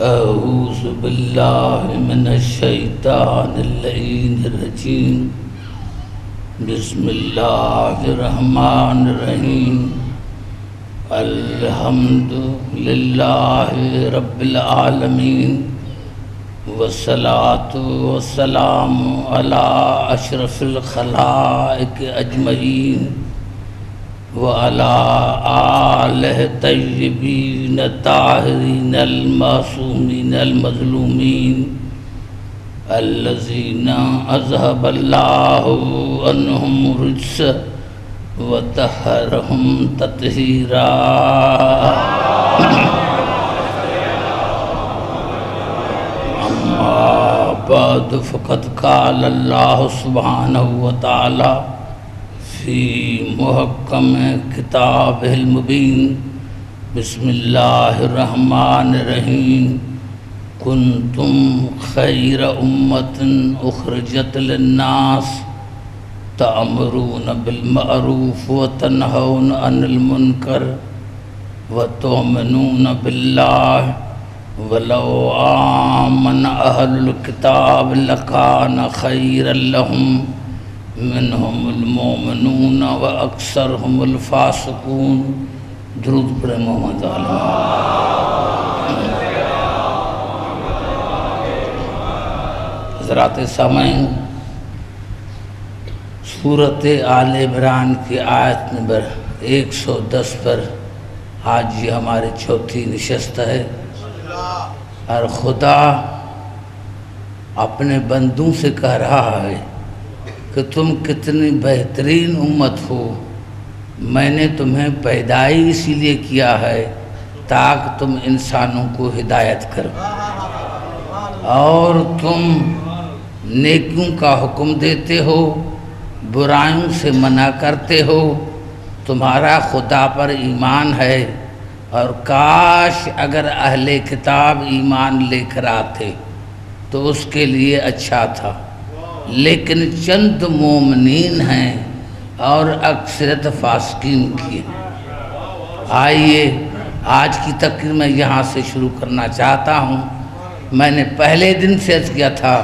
اعوذ باللہ من الشیطان اللعین الرجیم بسم اللہ الرحمن الرحیم الحمد للہ رب العالمین والصلاة والسلام علی اشرف الخلائق اجمعین وعلى آلہ طیبین طاہرین المعصومین المظلومین الذین اذهب اللہ عنہم الرجس وطہرہم تطہیرا اما بعد فقد قال اللہ سبحانہ وتعالی فی محکم کتاب المبین بسم اللہ الرحمن الرحیم کنتم خیر امت اخرجت للناس تأمرون بالمعروف وتنہون عن المنکر وتؤمنون باللہ ولو آمن اہل الکتاب لکان خیرا لہم منہم المؤمنون و اکثرہم الفاسقون. درود پر محمد علیہ. حضرات سامعین، سورۃ آل عمران کی آیت نمبر 110 پر آج یہ ہماری چوتھی نشست ہے، اور خدا اپنے بندوں سے کہہ رہا ہے کہ تم کتنی بہترین امت ہو. میں نے تمہیں پیدائی اسی لیے کیا ہے تاکہ تم انسانوں کو ہدایت کرو، اور تم نیکیوں کا حکم دیتے ہو، برائیوں سے منع کرتے ہو. تمہارا خدا پر ایمان ہے، اور کاش اگر اہل کتاب ایمان لے کر آتے تو اس کے لیے اچھا تھا، لیکن چند مومنین ہیں اور اکثرت فاسقین کی ہیں. آئیے آج کی تقریر میں یہاں سے شروع کرنا چاہتا ہوں. میں نے پہلے دن سے عرض کیا تھا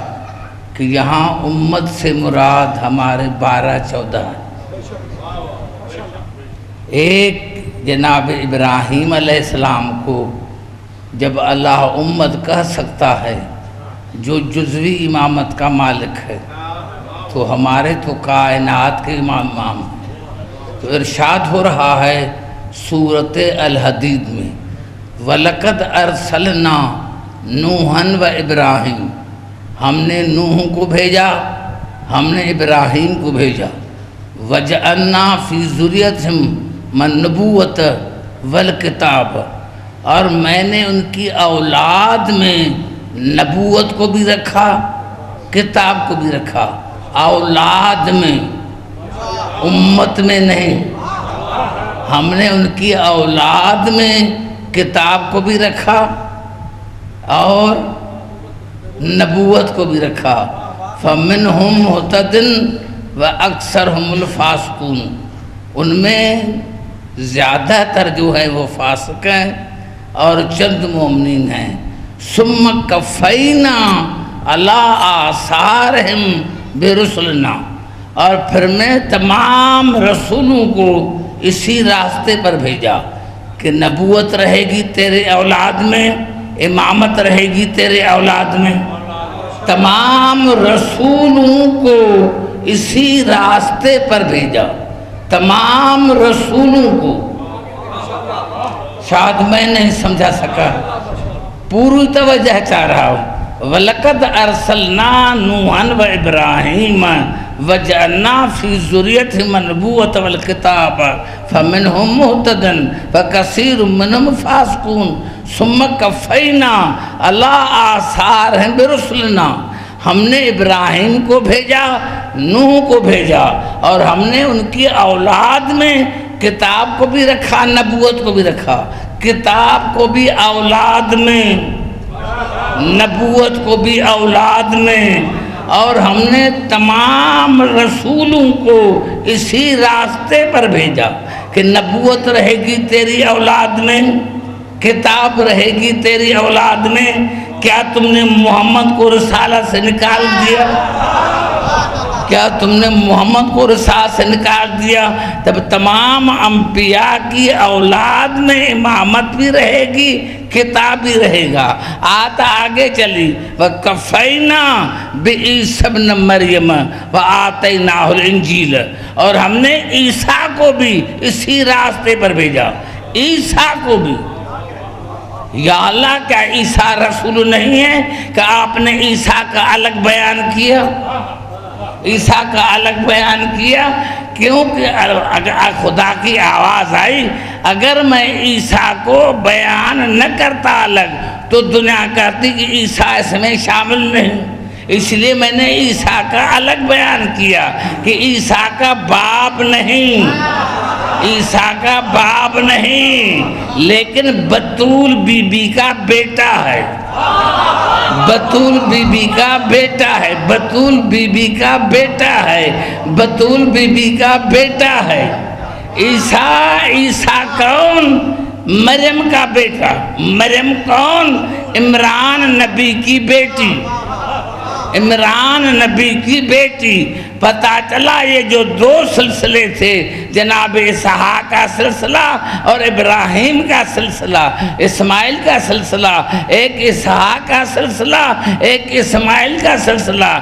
کہ یہاں امت سے مراد ہمارے 12-14 ہیں. ایک جناب ابراہیم علیہ السلام کو جب اللہ امت کہہ سکتا ہے جو جزوی امامت کا مالک ہے، تو ہمارے تو کائنات کے امام ہیں. تو ارشاد ہو رہا ہے سورۃ الحدید میں، وَلَقَدْ أَرْسَلْنَا نُوحًا وَإِبْرَاهِيمَ، ہم نے نوح کو بھیجا، ہم نے ابراہیم کو بھیجا. وَجَعَلْنَا فِي ذُرِّيَّتِهِمْ النُّبُوَّةَ وَالْكِتَابَ، اور میں نے ان کی اولاد میں نبوت کو بھی رکھا، کتاب کو بھی رکھا. اولاد میں، امت میں نہیں. ہم نے ان کی اولاد میں کتاب کو بھی رکھا اور نبوت کو بھی رکھا. فَمِنْهُمْ مُهْتَدٍ وَأَكْثَرُهُمُ الْفَاسِقُونَ، ان میں زیادہ تر جو ہے وہ فاسق ہیں اور چند مومنین ہیں. ثُمَّ كَفَّيْنَا عَلَىٰ آثَارِهِمْ برسلنا، اور پھر میں تمام رسولوں کو اسی راستے پر بھیجا کہ نبوت رہے گی تیرے اولاد میں، امامت رہے گی تیرے اولاد میں. تمام رسولوں کو اسی راستے پر بھیجا، تمام رسولوں کو. شاید میں نہیں سمجھا سکا، پوری توجہ چاہ رہا ہوں. وَلَقَدْ أَرْسَلْنَا نُوحًا وَإِبْرَاهِيمَ وَجَعَلْنَا فِي ذُرِّيَّتِهِمُ النُّبُوَّةَ وَالْكِتَابَ فَمِنْهُمْ مُهْتَدٍ وَكَثِيرٌ مِّنْهُمْ فَاسِقُونَ. ثُمَّ كَفَّيْنَا عَلَىٰ آثَارِهِمْ بِرُسُلِنَا، ہم نے ابراہیم کو بھیجا، نوح کو بھیجا، اور ہم نے ان کی اولاد میں کتاب کو بھی رکھا، نبوت کو بھی رکھا. کتاب کو بھی اولاد میں، نبوت کو بھی اولاد میں، اور ہم نے تمام رسولوں کو اسی راستے پر بھیجا کہ نبوت رہے گی تیری اولاد میں، کتاب رہے گی تیری اولاد میں، کیا تم نے محمد کو رسالت سے نکال دیا؟ کیا تم نے محمد کو رسالت سے نکال دیا؟ تب تمام انبیاء کی اولاد میں امامت بھی رہے گی، کتاب بھی رہے گا۔ آتا آگے چلی وَكَفَيْنَا بِعِيسَى ابْنَ مَرْيَمَ وَآتَيْنَاهُ الْإِنْجِيلَ، اور ہم نے عیسیٰ کو بھی اسی راستے پر بھیجا، عیسیٰ کو بھی۔ یا اللہ، کیا عیسیٰ رسول نہیں ہے کہ آپ نے عیسیٰ کا الگ بیان کیا؟ عیسیٰ کا الگ بیان کیا کیونکہ خدا کی آواز آئی، اگر میں عیسیٰ کو بیان نہ کرتا الگ تو دنیا کہتی کہ عیسیٰ اس میں شامل نہیں، اس لیے میں نے عیسیٰ کا الگ بیان کیا کہ عیسیٰ کا باپ نہیں، عیسیٰ کا باپ نہیں، لیکن بتول بی بی کا بیٹا ہے، بتول بی بی کا بیٹا ہے، بتول بی بی کا بیٹا ہے، بتول بی بی کا بیٹا ہے۔ عیسیٰ کون؟ مریم کا بیٹا۔ مریم کون؟ عمران نبی کی بیٹی، عمران نبی کی بیٹی۔ پتہ چلا یہ جو دو سلسلے تھے، جناب اسحاق کا سلسلہ اور ابراہیم کا سلسلہ، اسماعیل کا سلسلہ، ایک اسحاق کا سلسلہ، ایک اسماعیل کا سلسلہ۔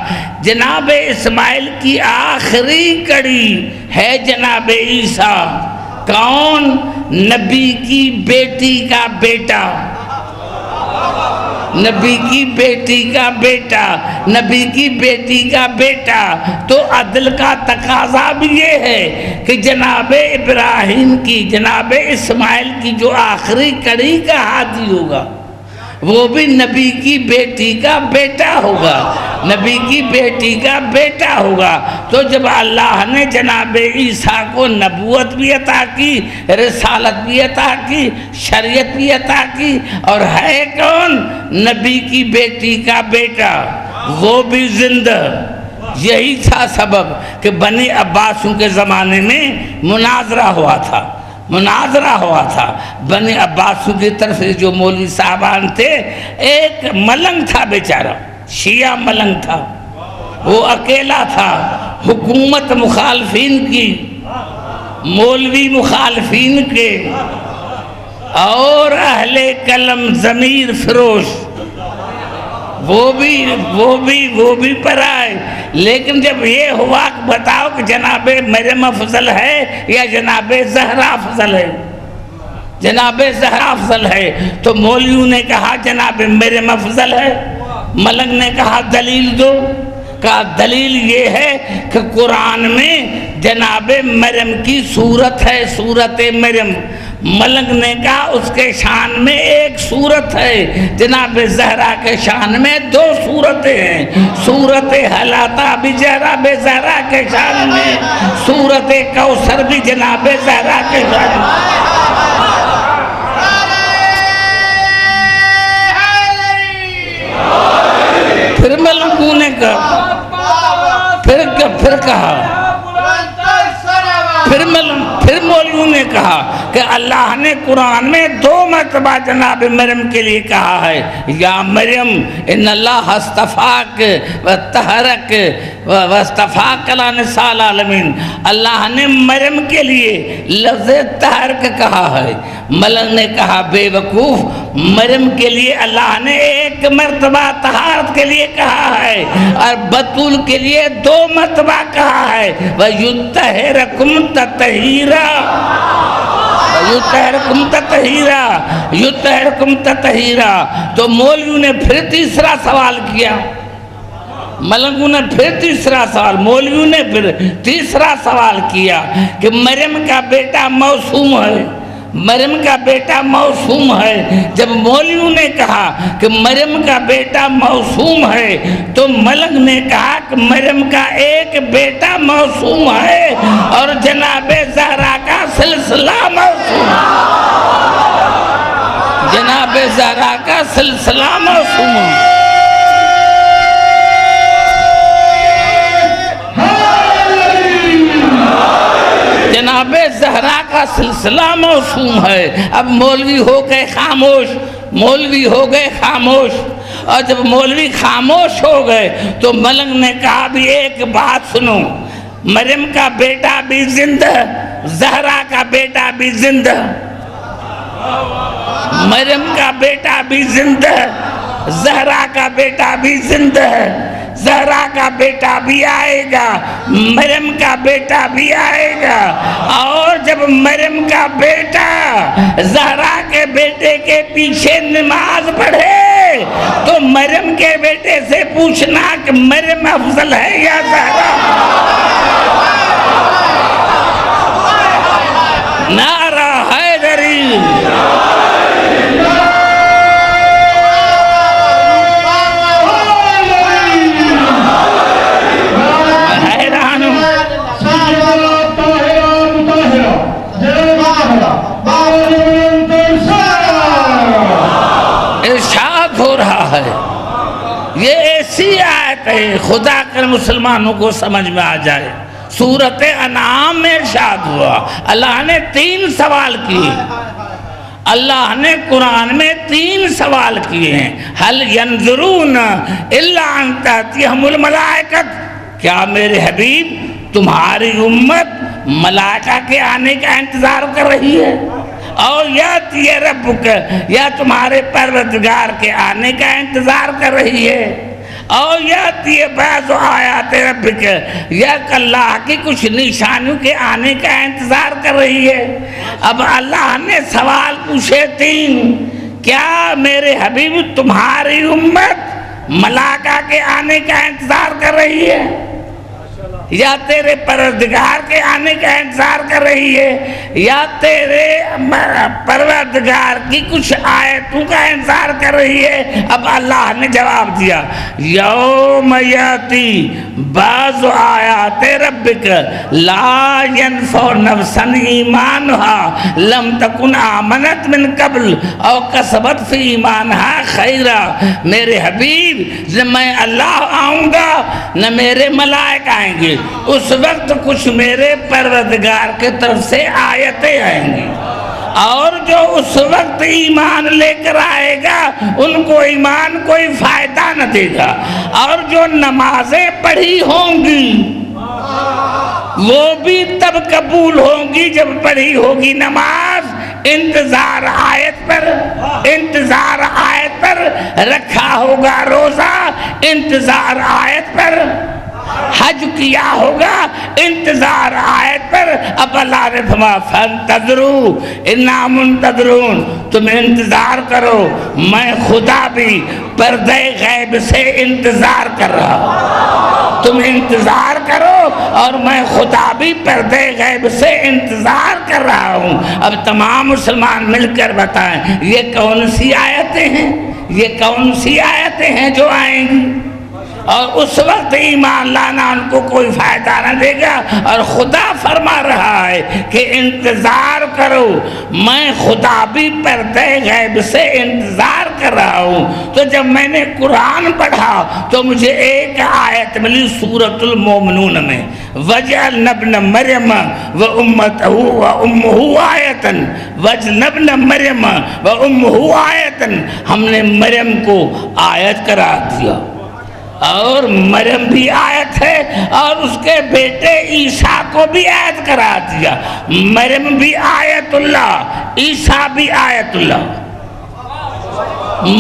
جناب اسماعیل کی آخری کڑی ہے جناب عیسیٰ، کون؟ نبی کی بیٹی کا بیٹا، نبی کی بیٹی کا بیٹا، نبی کی بیٹی کا بیٹا۔ تو عدل کا تقاضا بھی یہ ہے کہ جناب ابراہیم کی، جناب اسماعیل کی جو آخری کڑی کا ہاتھی ہوگا وہ بھی نبی کی بیٹی کا بیٹا ہوگا، نبی کی بیٹی کا بیٹا ہوگا۔ تو جب اللہ نے جناب عیسیٰ کو نبوت بھی عطا کی، رسالت بھی عطا کی، شریعت بھی عطا کی، اور ہے کون؟ نبی کی بیٹی کا بیٹا، وہ بھی زندہ۔ یہی تھا سبب کہ بنی عباسوں کے زمانے میں مناظرہ ہوا تھا، مناظرہ ہوا تھا بنی عباسوں کی طرف سے جو مولوی صاحبان تھے۔ ایک ملنگ تھا بیچارہ، شیعہ ملنگ تھا، وہ اکیلا تھا، حکومت مخالفین کی، مولوی مخالفین کے، اور اہل قلم ضمیر فروش، وہ بھی پر آئے۔ لیکن جب یہ ہوا کہ بتاؤ کہ جناب مریم افضل ہے یا جناب زہرا افضل ہے، جناب زہرا افضل ہے، تو مولویوں نے کہا جناب مریم افضل ہے۔ ملنگ نے کہا دلیل دو، کہا دلیل یہ ہے کہ قرآن میں جناب مریم کی صورت ہے، صورت مریم۔ ملنگ نے کہا اس کے شان میں ایک صورت ہے، جناب زہرا کے شان میں دو صورتیں ہیں، صورت حلاتا بھی جناب زہرا کے شان میں، صورت کوثر بھی جناب زہرا کے شان میں۔ پھر ملنگوں نے کہا، پھر مولویوں نے کہا کہ اللہ نے قرآن میں دو مرتبہ جناب مریم کے لیے کہا ہے، یا مریم ان اللہ استفاک وطہرک واستفاک علی نساء العالمین۔ اللہ نے مریم کے لیے لفظ طہرک کہا ہے۔ ملنگ نے کہا بے وقوف، مریم کے لیے اللہ نے ایک مرتبہ طہارت کے لیے کہا ہے اور بطول کے لیے دو مرتبہ کہا ہے، وَيُطَّهِرَكُمْ تَطْهِيرًا، یُطَّهِرَكُمْ تَطْهِيرًا، یُطَّهِرَكُمْ تَطْهِيرًا۔ تو مولویوں نے پھر تیسرا سوال کیا، ملنگوں نے پھر تیسرا سوال، مولویوں نے پھر تیسرا سوال کیا کہ مریم کا بیٹا معصوم ہے، مریم کا بیٹا معصوم ہے۔ جب مولویوں نے کہا کہ مریم کا بیٹا معصوم ہے تو ملنگ نے کہا کہ مریم کا ایک بیٹا معصوم ہے اور جناب زہرا کا سلسلہ معصوم ہے، جناب زہرا کا سلسلہ معصوم ہے۔ جناب زہرا کا سلسلہ موسوم ہے. اب مولوی ہو گئے خاموش، مولوی ہو گئے خاموش. اور جب مولوی خاموش ہو گئے تو ملنگ نے کہا بھی ایک بات سنو، مریم کا بیٹا بھی زندہ، زہرا کا بیٹا بھی زندہ، مریم کا بیٹا بھی زندہ، زہرا کا بیٹا بھی زندہ ہے، زہرا کا بیٹا بھی آئے گا، مریم کا بیٹا بھی آئے گا. اور جب مریم کا بیٹا زہرا کے بیٹے کے پیچھے نماز پڑھے تو مریم کے بیٹے سے پوچھنا کہ مریم افضل ہے یا زہرا. نعرہ حیدری. ارشاد ہو رہا ہے، یہ ایسی آیت ہے خدا کر مسلمانوں کو سمجھ میں آ جائے. سورۃ انعام میں ارشاد ہوا، اللہ نے 3 سوال کیے. اللہ نے قرآن میں 3 سوال کیے ہیں. هل ينظرون الا ان تأتيهم الملائکۃ، کیا میرے حبیب تمہاری امت ملائکہ کے آنے کا انتظار کر رہی ہے؟ اور یاتی ربک، یا تمہارے پروردگار کے آنے کا انتظار کر رہی ہے؟ اور یاتی بعض آیات ربک، یا اللہ کی کچھ نشانیوں کے آنے کا انتظار کر رہی ہے؟ اب اللہ نے سوال پوچھے 3. کیا میرے حبیب تمہاری امت ملائکہ کے آنے کا انتظار کر رہی ہے، یا تیرے پروردگار کے آنے کا انتظار کر رہی ہے، یا تیرے پروردگار کی کچھ آیتوں کا انتظار کر رہی ہے؟ اب اللہ نے جواب دیا، یوم یاتی بعض آیات ربک لا ینفع نفسا ایمانها لم تکن آمنت من قبل او کسبت فی ایمانها خیرا. میرے حبیب جب میں اللہ آؤں گا نہ میرے ملائکہ آئیں گے، اس وقت کچھ میرے پروردگار کے طرف سے آیتیں آئیں گی، اور جو اس وقت ایمان لے کر آئے گا ان کو ایمان کوئی فائدہ نہ دے گا. اور جو نمازیں پڑھی ہوں گی وہ بھی تب قبول ہوں گی جب پڑھی ہوگی نماز. انتظار آیت پر، انتظار آیت پر رکھا ہوگا روزہ، انتظار آیت پر حج کیا ہوگا، انتظار آیت پر. اب اللہ نے فرمایا فانتظروا انا منتظرون، تم انتظار کرو، میں خدا بھی پردے غیب سے انتظار کر رہا ہوں. تم انتظار کرو اور میں خدا بھی پردے غیب سے انتظار کر رہا ہوں. اب تمام مسلمان مل کر بتائیں یہ کون سی آیتیں ہیں، یہ کون سی آیتیں ہیں جو آئیں گی؟ اور اس وقت ایمان لانا ان کو کوئی فائدہ نہ دے گا. اور خدا فرما رہا ہے کہ انتظار کرو، میں خدا بھی پردے غیب سے انتظار کر رہا ہوں. تو جب میں نے قرآن پڑھا تو مجھے ایک آیت ملی سورۃ المومنون میں، وَجَعَلْنَا ابْنَ مَرْيَمَ وَأُمَّتَهُ وَأُمُّهُ آیَةً، وَجَعَلْنَا ابْنَ مَرْيَمَ وَأُمُّهُ آیَةً، ہم نے مریم کو آیت قرار دیا. اور مریم بھی آیت ہے اور اس کے بیٹے عیسیٰ کو بھی آیت قرار دیا. مریم بھی آیت اللہ، عیسیٰ بھی آیت اللہ.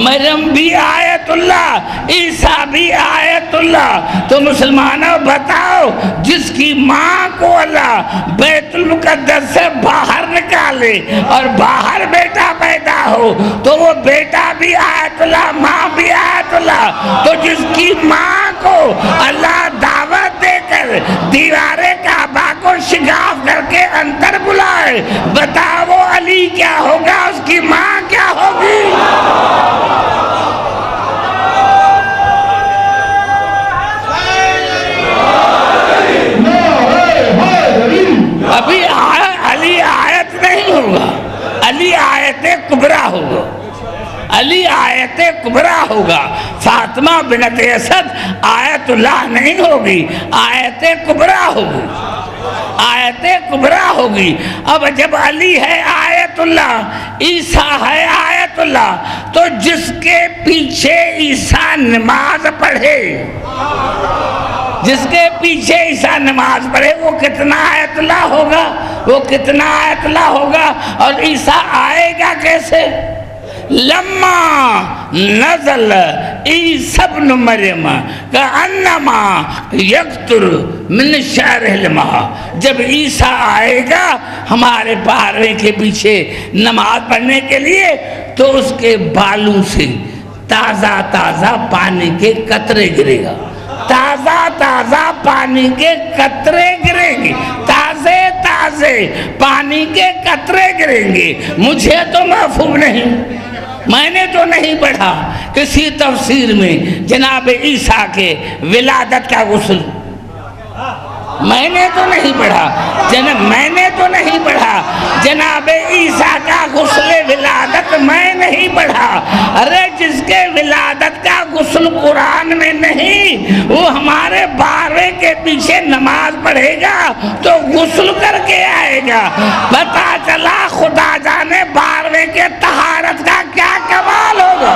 مریم بھی آیت اللہ، عیسیٰ بھی آیت اللہ. تو مسلمانوں بتاؤ، جس کی ماں کو اللہ بیت المقدس سے باہر نکالے اور باہر بیٹا پیدا ہو تو وہ بیٹا بھی آیت اللہ، ماں بھی آیت اللہ. تو جس کی ماں کو اللہ دعوت دے کر دیوار کعبہ کو شگاف کر کے اندر بلائے، بتاؤ وہ علی کیا ہوگا، اس کی ماں کیا ہوگی؟ ابھی علی آیت نہیں ہوگا، علی آیت کبریٰ ہوگا، علی آیت کبریٰ ہوگا. فاطمہ بنت اسد آیت اللہ نہیں ہوگی، آیت کبریٰ ہوگی. آیت کبریٰ ہوگی۔ اب جب علی ہے آیت اللہ، عیسیٰ ہے آیت اللہ، تو جس کے پیچھے عیسیٰ نماز پڑھے، جس کے پیچھے عیسیٰ نماز پڑھے، وہ کتنا آیت اللہ ہوگا، وہ کتنا آیت اللہ ہوگا۔ اور عیسیٰ آئے گا کیسے؟ لما نزل عیسی ابن مریم کأنما یقطر من شعرہ الماء، جب عیسیٰ آئے گا ہمارے پاروے کے پیچھے نماز پڑھنے کے لیے، تو اس کے بالوں سے تازہ تازہ پانی کے قطرے گرے گا، تازہ تازہ پانی کے قطرے گریں گے، تازے تازے پانی کے قطرے گریں گے۔ مجھے تو محفوظ نہیں، میں نے تو نہیں پڑھا کسی تفسیر میں جناب عیسیٰ کے ولادت کا غسل، میں نے تو نہیں پڑھا، میں نے تو نہیں پڑھا جناب عیسیٰ کا غسل ولادت، میں نہیں پڑھا۔ ارے جس کے ولادت کا غسل قرآن میں نہیں، وہ ہمارے باروے کے پیچھے نماز پڑھے گا تو غسل کر کے آئے گا۔ پتا چلا خدا جانے باروے کے طہارت کا کیا کمال ہوگا۔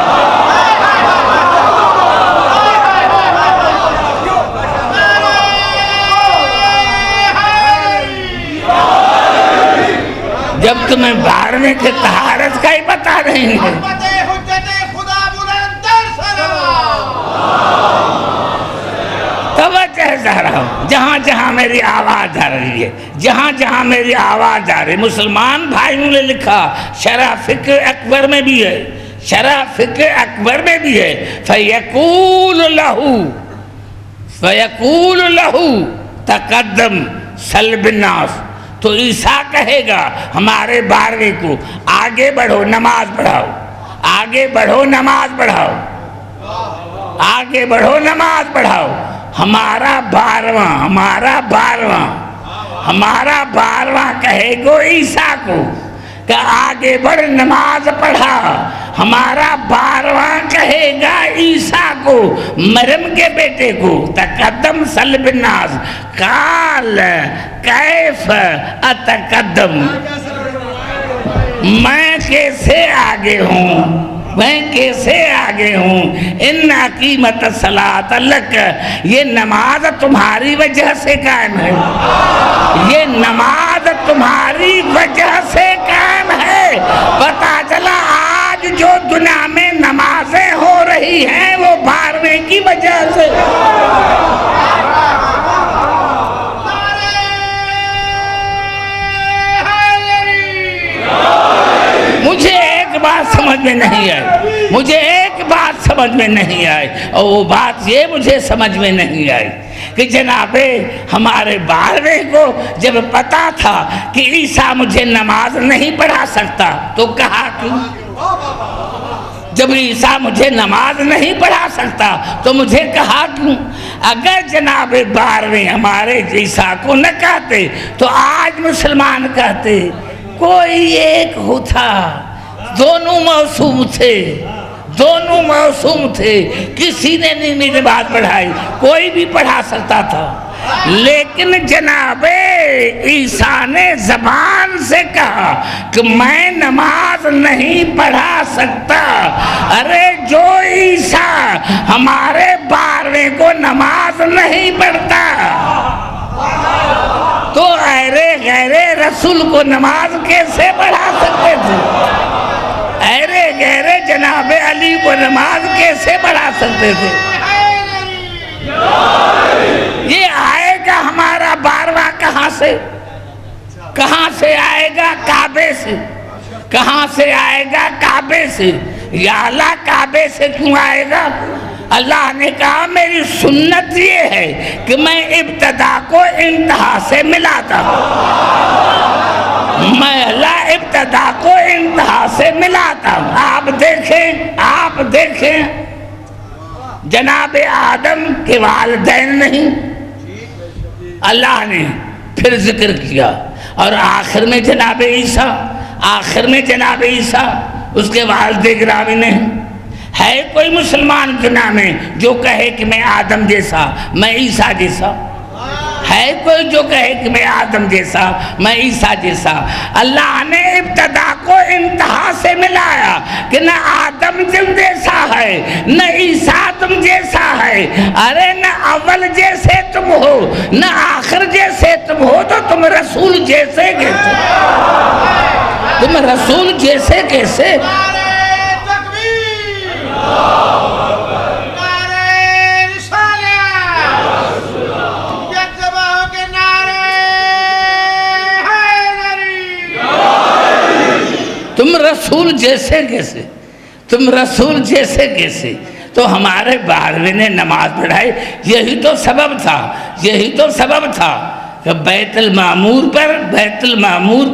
جب تمہیں باروے کے طہارت کا ہی بتا رہی ہے، توجہ ذرا، جہاں جہاں میری آواز آ رہی ہے، جہاں جہاں میری آواز آ رہی ہے، مسلمان بھائیوں نے لکھا، شرح فقہ اکبر میں بھی ہے، شرح فقہ اکبر میں بھی ہے، فَيَقُولُ لَهُ تَقَدَّمْ سَلْبِ النَّاسِ، تو عیسیٰ کہے گا ہمارے باروے کو، آگے بڑھو نماز پڑھاؤ، آگے بڑھو نماز پڑھاؤ، آگے بڑھو نماز پڑھاؤ۔ ہمارا بارواں کہے گو عیسیٰ کو کہ آگے بڑھ نماز پڑھا، ہمارا بارواں کہے گا عیسیٰ کو، مریم کے بیٹے کو، تقدم سلب الناس، قال کیف اتقدم، میں کیسے آگے ہوں، میں کیسے آگے ہوں، ان قیمت الصلاۃ لک، یہ نماز تمہاری وجہ سے قائم ہے، یہ نماز تمہاری وجہ سے قائم ہے۔ پتا چلا آج جو دنیا میں نمازیں ہو رہی ہیں وہ باروے کی وجہ سے۔ مجھے ایک بات سمجھ میں نہیں آئی، مجھے ایک بات سمجھ میں نہیں آئی، اور وہ بات یہ مجھے سمجھ میں نہیں آئی کہ جناب ہمارے باروے کو جب پتا تھا کہ عیسیٰ مجھے نماز نہیں پڑھا سکتا تو کہا کیوں؟ جب عیسیٰ مجھے نماز نہیں پڑھا سکتا تو مجھے کہا کیوں؟ اگر جناب باروے ہمارے عیسیٰ کو نہ کہتے تو آج مسلمان کہتے کوئی ایک ہوتا، دونوں معصوم تھے، دونوں معصوم تھے، کسی نے نہیں نماز پڑھائی، کوئی بھی پڑھا سکتا تھا، لیکن جناب عیسیٰ نے زبان سے کہا کہ میں نماز نہیں پڑھا سکتا۔ ارے جو عیسیٰ ہمارے باروے کو نماز نہیں پڑھتا تو غیر رسول کو نماز کیسے پڑھا سکتے تھے؟ غیر جناب علی کو نماز کیسے پڑھا سکتے تھے؟ یہ آئے گا ہمارا بارواں کہاں سے؟ کہاں سے آئے گا؟ کعبے سے۔ کہاں سے آئے گا؟ کعبے سے۔ یا اللہ کعبے سے کیوں آئے گا؟ اللہ نے کہا میری سنت یہ ہے کہ میں ابتدا کو انتہا سے ملاتا ہوں، میں اللہ ابتدا کو انتہا سے ملاتا ہوں۔ آپ دیکھیں جناب آدم کے والدین نہیں، اللہ نے پھر ذکر کیا، اور آخر میں جناب عیسیٰ اس کے والد گرامی نہیں۔ ہے کوئی مسلمان دنیا میں جو کہے کہ میں آدم جیسا، میں عیسیٰ جیسا؟ ہے کوئی جو کہے کہ میں آدم جیسا، میں عیسیٰ جیسا؟ اللہ نے ابتدا کو انتہا سے ملایا کہ نہ آدم تم جیسا ہے، نہ عیسیٰ تم جیسا ہے، ارے نہ اول جیسے تم ہو نہ آخر جیسے تم ہو، تو تم رسول جیسے کیسے؟ تم رسول جیسے کیسے؟ تم رسول جیسے کیسے؟ تم رسول جیسے کیسے؟ تو ہمارے بارہویں نے نماز پڑھائی، یہی تو سبب تھا، یہی تو سبب تھا کہ بیت المعمور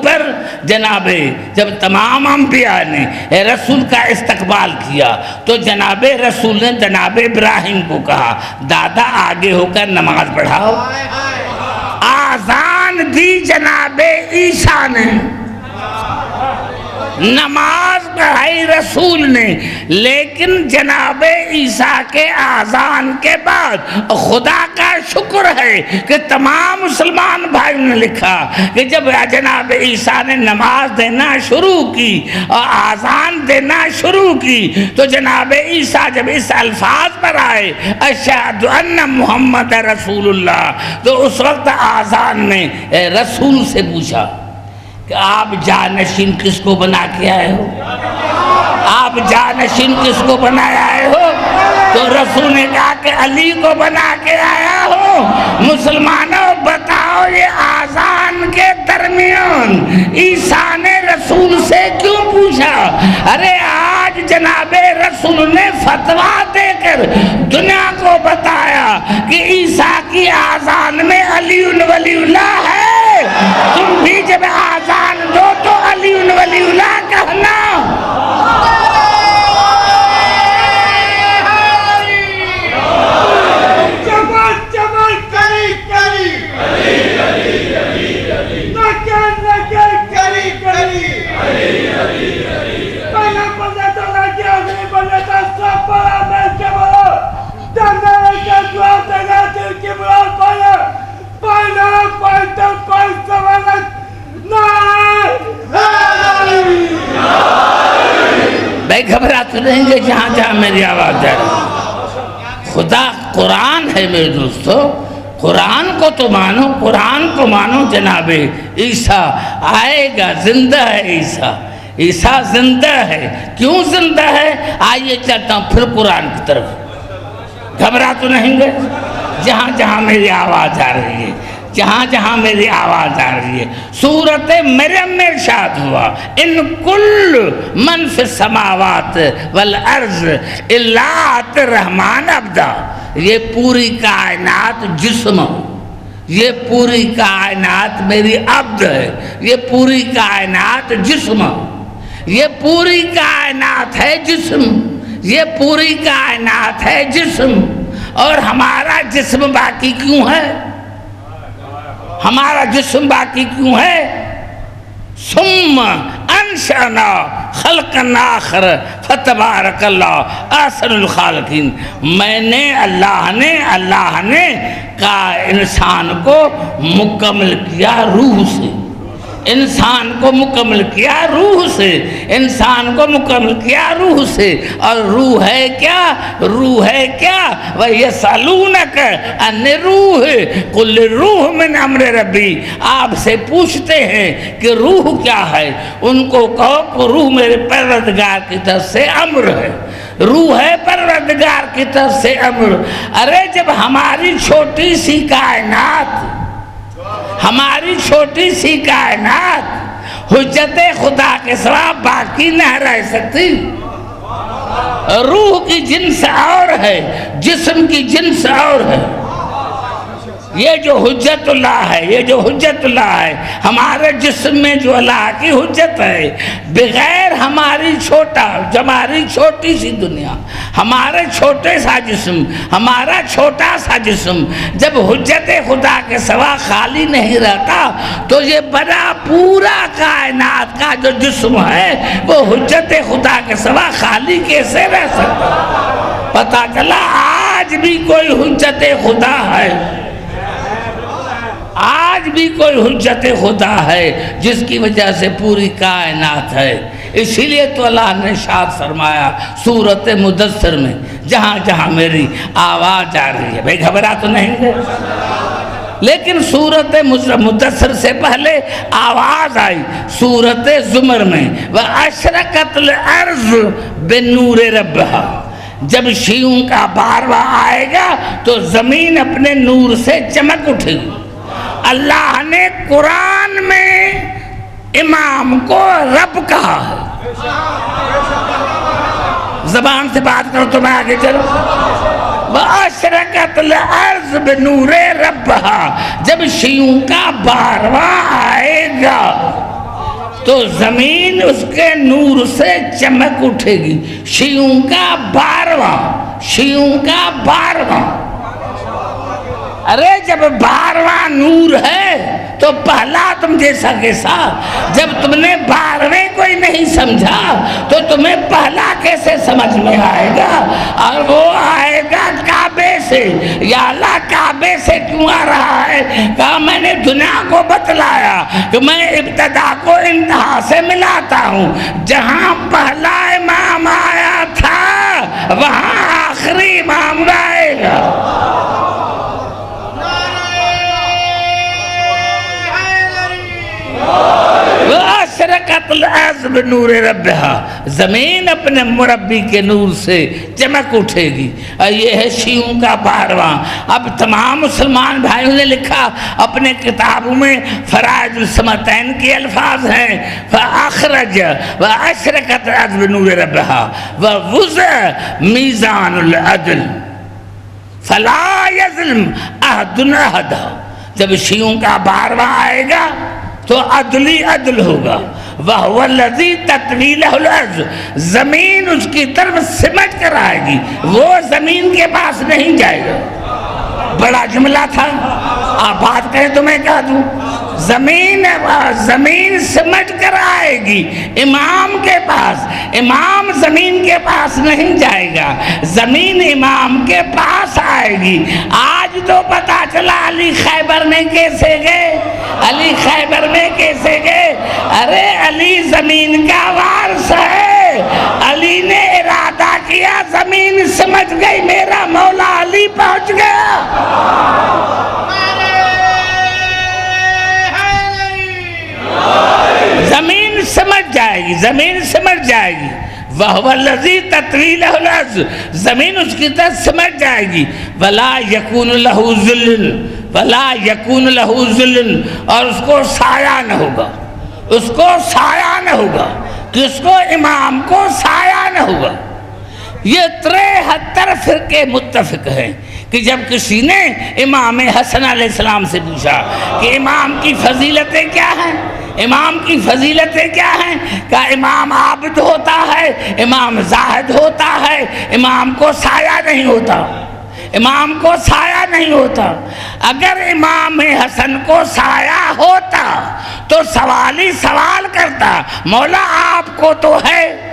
پر جناب جب تمام انبیاء نے رسول کا استقبال کیا تو جناب رسول نے جناب ابراہیم کو کہا دادا آگے ہو کر نماز پڑھاؤ۔ آذان دی جناب عیسیٰ نے، نماز پڑھائی رسول نے، لیکن جناب عیسیٰ کے آذان کے بعد خدا کا شکر ہے کہ تمام مسلمان بھائیوں نے لکھا کہ جب جناب عیسیٰ نے نماز دینا شروع کی اور آذان دینا شروع کی تو جناب عیسیٰ جب اس الفاظ پر آئے اشہد ان محمد رسول اللہ، تو اس وقت آذان میں رسول سے پوچھا کہ آپ جانشین کس کو بنا کے آئے ہو؟ آپ جانشین کس کو بنایا آئے ہو؟ تو رسول نے کہا کہ علی کو بنا کے آیا ہو۔ مسلمانوں بتاؤ یہ آذان کے درمیان عیسیٰ نے رسول سے کیوں پوچھا؟ ارے آج جناب رسول نے فتویٰ دے کر دنیا کو بتایا کہ عیسیٰ کی آذان میں علی ولی اللہ ہے، تم بھی جب آذان دو تو علی ولی اللہ کہنا۔ بھائی گھبراتے رہیں گے جہاں جہاں میری آواز جا رہی۔ خدا قرآن ہے میرے دوستو، قرآن کو تو مانو، قرآن کو مانو۔ جناب عیسیٰ آئے گا، زندہ ہے عیسیٰ، عیسیٰ زندہ ہے۔ کیوں زندہ ہے؟ آئیے چلتا ہوں پھر قرآن کی طرف۔ گھبرا تو نہیں گے جہاں جہاں میری آواز آ رہی ہے، جہاں جہاں میری آواز آ رہی ہے۔ سورۃ مریم میں ارشاد ہوا ان کل من فی السماوات والارض الا آتی الرحمن عبدا۔ یہ پوری کائنات جسم، یہ پوری کائنات میری عبد ہے، یہ پوری کائنات جسم، یہ پوری کائنات ہے جسم، یہ پوری کائنات ہے جسم۔ اور ہمارا جسم باقی کیوں ہے؟ ہمارا جسم باقی کیوں ہے؟ ثم انشأنا خلقا آخر فتبارک اللہ احسن الخالقین۔ میں نے اللہ نے کا انسان کو مکمل کیا روح سے، انسان کو مکمل کیا روح سے، انسان کو مکمل کیا روح سے۔ اور روح ہے کیا؟ روح ہے کیا؟ وَيَسْأَلُونَكَ عَنِ الرُّوحِ قُلِ الرُّوحُ مِنْ أَمْرِ رَبِّي۔ آپ سے پوچھتے ہیں کہ روح کیا ہے، ان کو کہو کہ روح میرے پروردگار کی طرف سے امر ہے، روح ہے پروردگار کی طرف سے امر۔ ارے جب ہماری چھوٹی سی کائنات، ہماری چھوٹی سی کائنات حجت خدا کے سوا باقی نہ رہ سکتی، روح کی جنس اور ہے، جسم کی جنس اور ہے۔ یہ جو حجت اللہ ہے، یہ جو حجت اللہ ہے، ہمارے جسم میں جو اللہ کی حجت ہے، بغیر ہماری چھوٹی سی دنیا، ہمارے چھوٹے سا جسم، ہمارا چھوٹا سا جسم جب حجت خدا کے سوا خالی نہیں رہتا تو یہ بڑا پورا کائنات کا جو جسم ہے وہ حجت خدا کے سوا خالی کیسے رہ سکتا؟ پتہ چلا آج بھی کوئی حجت خدا ہے، آج بھی کوئی حجت خدا ہے جس کی وجہ سے پوری کائنات ہے۔ اسی لیے تو اللہ نے ارشاد فرمایا سورۃ مدثر میں، جہاں جہاں میری آواز آ رہی ہے، بھئی گھبرا تو نہیں گئے؟ لیکن سورۃ مدثر سے پہلے آواز آئی سورۃ زمر میں، وَأَشْرَقَتِ الْأَرْضُ بِنُورِ رَبِّهَا۔ جب شیعوں کا بارواں آئے گا تو زمین اپنے نور سے چمک اٹھے گی۔ اللہ نے قرآن میں امام کو رب کہا ہے۔ زبان سے بات کرو تو میں آگے چلوں۔ وَأَشْرَقَتِ الْأَرْضُ بِنُورِ رَبِّهَا۔ جب شیعوں کا بارواں آئے گا تو زمین اس کے نور سے چمک اٹھے گی۔ شیعوں کا بارواں، شیعوں کا بارواں۔ ارے جب بارواں نور ہے تو پہلا تم جیسا کیسا؟ جب تم نے بارہویں کوئی نہیں سمجھا تو تمہیں پہلا کیسے سمجھ میں آئے گا؟ اور وہ آئے گا کعبے سے۔ یا اللہ کعبے سے کیوں آ رہا ہے؟ کہا میں نے دنیا کو بتلایا کہ میں ابتدا کو انتہا سے ملاتا ہوں۔ جہاں پہلا امام آیا تھا وہاں آخری امام آئے گا۔ وَأَشْرَقَتِ الْأَرْضُ بِنُورِ رَبِّهَا۔ زمین اپنے مربی کے نور سے چمک اٹھے گی۔ اور یہ ہے شیعوں کا بارواں۔ اب تمام مسلمان بھائیوں نے لکھا اپنے کتابوں میں، فرائض الصمتین کے الفاظ ہیں، فَأَخْرَجَ وَأَشْرَقَتِ الْأَرْضُ بِنُورِ رَبِّهَا وَوُضِعَ مِيزَانُ الْعَدْلِ فَلَا يَظْلِمُ أَحَدٌ أَحَدًا۔ جب شیعوں کا بارواں آئے گا تو عدلی عدل ہوگا۔ وَهُوَ الَّذِي تَطْوِيلَهُ الْأَرْضُ۔ زمین اس کی طرف سمٹ کر آئے گی، وہ زمین کے پاس نہیں جائے گا۔ بڑا جملہ تھا، آپ بات کریں تو میں کہہ دوں۔ زمین سمٹ کر آئے گی امام کے پاس، امام زمین کے پاس نہیں جائے گا، زمین امام کے پاس آئے گی۔ آج تو پتا چلا علی خیبر میں کیسے گئے، علی خیبر میں کیسے گئے؟ ارے علی زمین کا وارث ہے، علی نے ارادہ کیا زمین سمجھ گئی میرا مولا علی پہنچ گیا۔ زمین سمجھ جائے گی، زمین سمجھ جائے گی۔ وَهُوَ الَّذِي تَطْوِيلَهُ الْأَرْضُ۔ زمین اس کی طرف سمجھ جائے گی۔ وَلَا يَكُونُ لَهُ ظِلٌّ وَلَا يَكُونُ لَهُ ظِلٌّ۔ اور اس کو سایہ نہ ہوگا، اس کو سایہ نہ ہوگا، کس کو؟ امام کو سایہ نہ ہوگا۔ یہ 73 فرقے متفق ہیں کہ جب کسی نے امام حسن علیہ السلام سے پوچھا کہ امام کی فضیلتیں کیا ہیں، امام کی فضیلتیں کیا ہیں، کہ امام عابد ہوتا ہے، امام زاہد ہوتا ہے، امام کو سایہ نہیں ہوتا، امام کو سایہ نہیں ہوتا۔ اگر امام حسن کو سایہ ہوتا تو سوالی سوال کرتا، مولا آپ کو تو ہے۔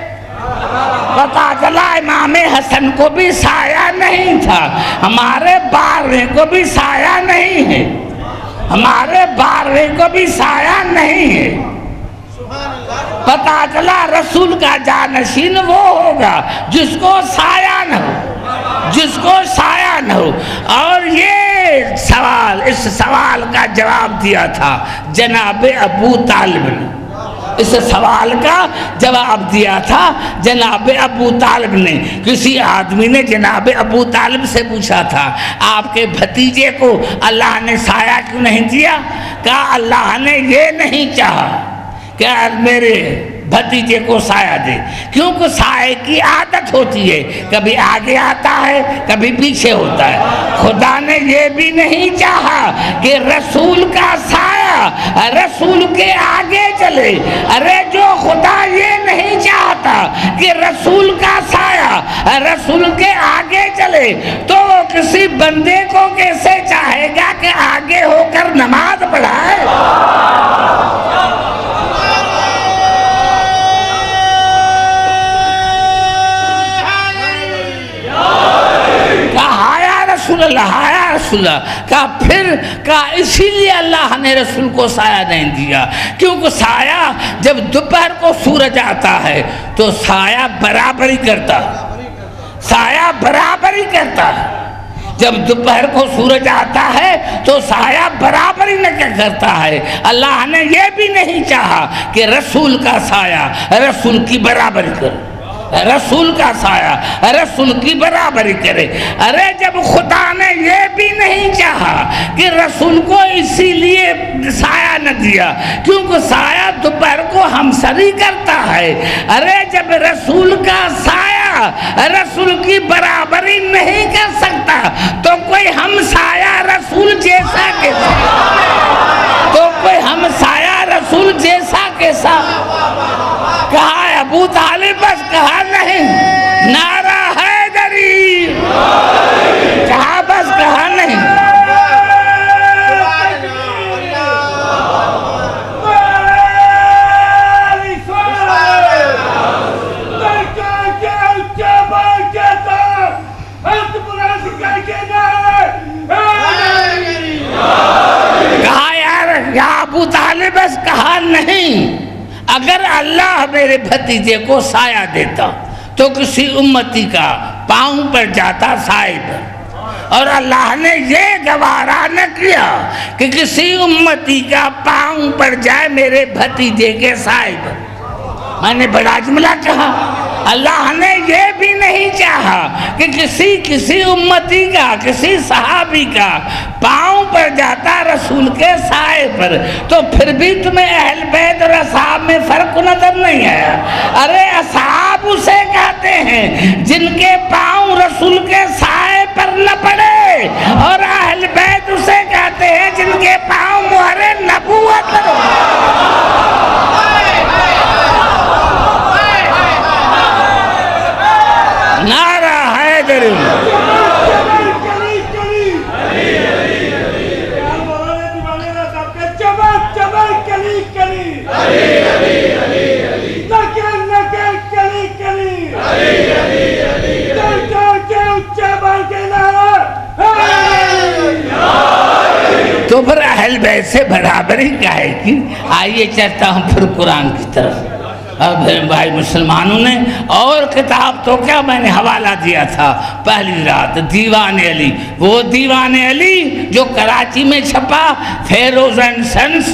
پتا چلا امام حسن کو بھی سایہ نہیں تھا، ہمارے بارہویں کو بھی سایہ نہیں ہے، ہمارے بارہویں کو بھی سایہ نہیں ہے۔ پتا چلا رسول کا جانشین وہ ہوگا جس کو سایہ نہ ہو، جس کو سایہ نہ ہو۔ اور یہ سوال، اس سوال کا جواب دیا تھا جناب ابو طالب نے، اس سوال کا جواب دیا تھا جناب ابو طالب نے۔ کسی آدمی نے جناب ابو طالب سے پوچھا تھا آپ کے بھتیجے کو اللہ نے سایہ کیوں نہیں دیا؟ کہا اللہ نے یہ نہیں چاہا کہ میرے بھتیجے کو سایہ دے، کیونکہ سائے کی عادت ہوتی ہے، کبھی آگے آتا ہے کبھی پیچھے ہوتا ہے۔ خدا نے یہ بھی نہیں چاہا کہ رسول کا سایہ رسول کے آگے چلے۔ ارے جو خدا یہ نہیں چاہتا کہ رسول کا سایہ رسول کے آگے چلے تو وہ کسی بندے کو کیسے چاہے گا کہ آگے ہو کر نماز پڑھائے؟ رسول اللہ، یا رسول اللہ، کہا پھر کہا اسی لیے اللہ نے رسول کو سایہ نہیں دیا، کیونکہ سایہ جب دوپہر کو سورج آتا ہے تو سایہ برابری کرتا ہے، سایہ برابری کرتا ہے، جب دوپہر کو سورج آتا ہے تو سایہ برابری نہ کرتا ہے۔ اللہ نے یہ بھی نہیں چاہا کہ رسول کا سایہ رسول کی برابری کرے، رسول کا سایہ رسول کی برابری کرے۔ ارے جب خدا نے یہ بھی نہیں چاہا کہ رسول کو اسی لیے سایہ نہ دیا کیونکہ سایہ دوپہر کو ہمسری کرتا ہے، ارے جب رسول کا سایہ رسول کی برابری نہیں کر سکتا تو کوئی ہمسایہ رسول جیسا کیسا، تو کوئی ہمسایہ رسول جیسا کیسا؟ کہا ابو طالب بس، کہا نہیں، نعرہ حیدری، کہا بس، کہا نہیں۔ ابو طالب بس، کہا نہیں، اگر اللہ میرے بھتیجے کو سایہ دیتا تو کسی امتی کا پاؤں پر جاتا سائے پر، اور اللہ نے یہ گوارا نہ کیا کہ کسی امتی کا پاؤں پر جائے میرے بھتیجے کے سائے پر۔ میں نے بڑا جملہ کہا، اللہ نے یہ بھی نہیں چاہا کہ کسی امتی کا، کسی صحابی کا پاؤں پر جاتا رسول کے سائے پر، تو پھر بھی تمہیں اہل بیت اور اصحاب میں فرق نظر نہیں آیا؟ ارے اصحاب اسے کہتے ہیں جن کے پاؤں رسول کے سائے پر نہ پڑے، اور اہل بیت اسے کہتے ہیں جن کے پاؤں مہر نبوت پر۔ نعرہ حیدری، تو پھر اہل بیت سے برابری کہے کی؟ آئیے چلتا ہوں پھر قرآن کی طرف۔ اب بھائی مسلمانوں نے اور کتاب تو کیا، میں نے حوالہ دیا تھا پہلی رات، دیوان علی، وہ دیوان علی جو کراچی میں چھپا، فیروز اینڈ سنس،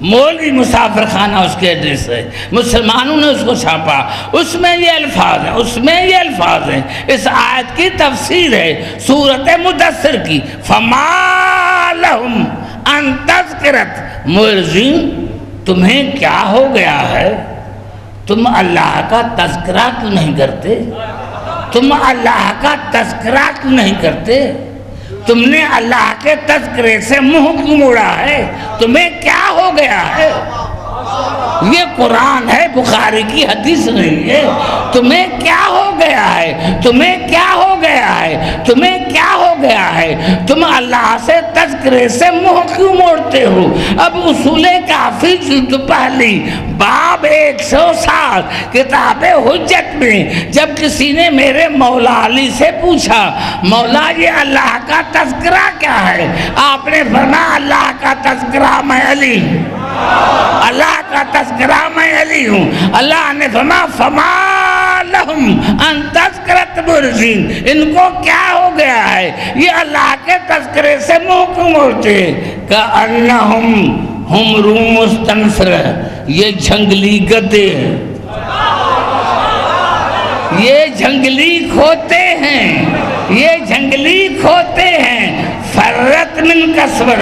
مولوی مسافر خانہ اس کے ایڈریس ہے، مسلمانوں نے اس کو چھاپا، اس میں یہ الفاظ ہیں، اس میں یہ الفاظ ہیں، اس آیت کی تفسیر ہے سورۃ مدثر کی، فَمَا لَهُمْ أَن تَذْكِرَتْ مُعْرِضِينَ، تمہیں کیا ہو گیا ہے، تم اللہ کا تذکرہ کیوں نہیں کرتے، تم اللہ کا تذکرہ کیوں نہیں کرتے، تم نے اللہ کے تذکرے سے منہ کیوں موڑا ہے، تمہیں کیا ہو گیا ہے؟ یہ قرآن ہے، بخاری کی حدیث نہیں ہے۔ تمہیں کیا ہو گیا ہے، تمہیں کیا ہو گیا ہے، تمہیں کیا ہو گیا ہے، تم اللہ سے تذکرے سے منہ کیوں موڑتے ہو؟ اب اصول کافی جلد پہلی باب 107 کتاب حجت میں جب کسی نے میرے مولا علی سے پوچھا، مولا یہ اللہ کا تذکرہ کیا ہے؟ آپ نے فرمایا اللہ کا تذکرہ میں علی، اللہ کا تذکرہ میں علی ہوں۔ اللہ نے فرمایا فَمَا لَهُمْ أَن تَذْكِرَتْ مُعْرِضِينَ، ان کو کیا ہو گیا ہے، یہ اللہ کے تذکرے سے منہ کیوں موڑتے ہیں؟ كَأَنَّهُمْ حُمْرٌ مُسْتَنفِرَةٌ، یہ جھنگلی گدے ہیں، یہ جھنگلی کھوتے ہیں، یہ جھنگلی کھوتے ہیں، فرت من کسور،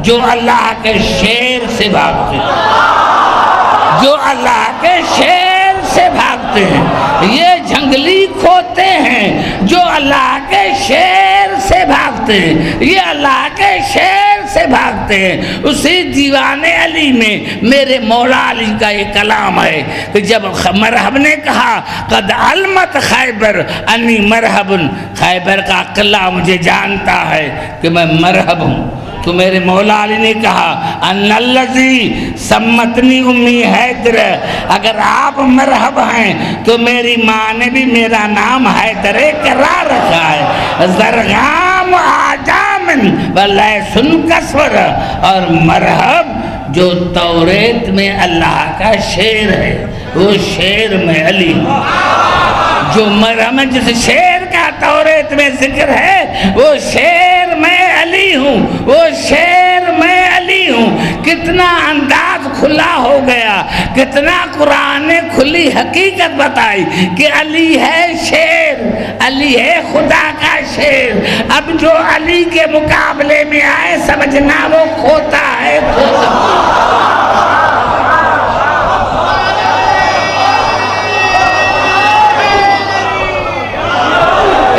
جو اللہ کے شیر سے بھاگتے ہیں، جو اللہ کے شیر سے بھاگتے ہیں، یہ جھنگلی کھوتے ہیں جو اللہ کے شیر سے بھاگتے ہیں، یہ اللہ کے شیر سے بھاگتے ہیں۔ اسی دیوان علی میں میرے مولا علی کا یہ کلام ہے کہ جب مرحب نے کہا قد علمت خیبر انی مرحب، خیبر کا قلعہ مجھے جانتا ہے کہ میں مرحب ہوں، تو میرے مولا علی نے کہا ان الذی سمتنی امی حیدر، اگر آپ مرحب ہیں تو میری ماں نے بھی میرا نام حیدر قرار رکھا ہے۔ زرغام آجامن ولیسن کسور، اور مرحب جو توریت میں اللہ کا شعر ہے وہ شعر میں علی، جو مرحم جس شعر کا توریت میں ذکر ہے وہ شعر میں علی ہوں، وہ شعر میں علی ہوں۔ کتنا انداز کھلا ہو گیا، کتنا قرآن نے کھلی حقیقت بتائی کہ علی ہے شعر، علی ہے خدا کا شعر۔ اب جو علی کے مقابلے میں آئے سمجھنا وہ کھوتا ہے،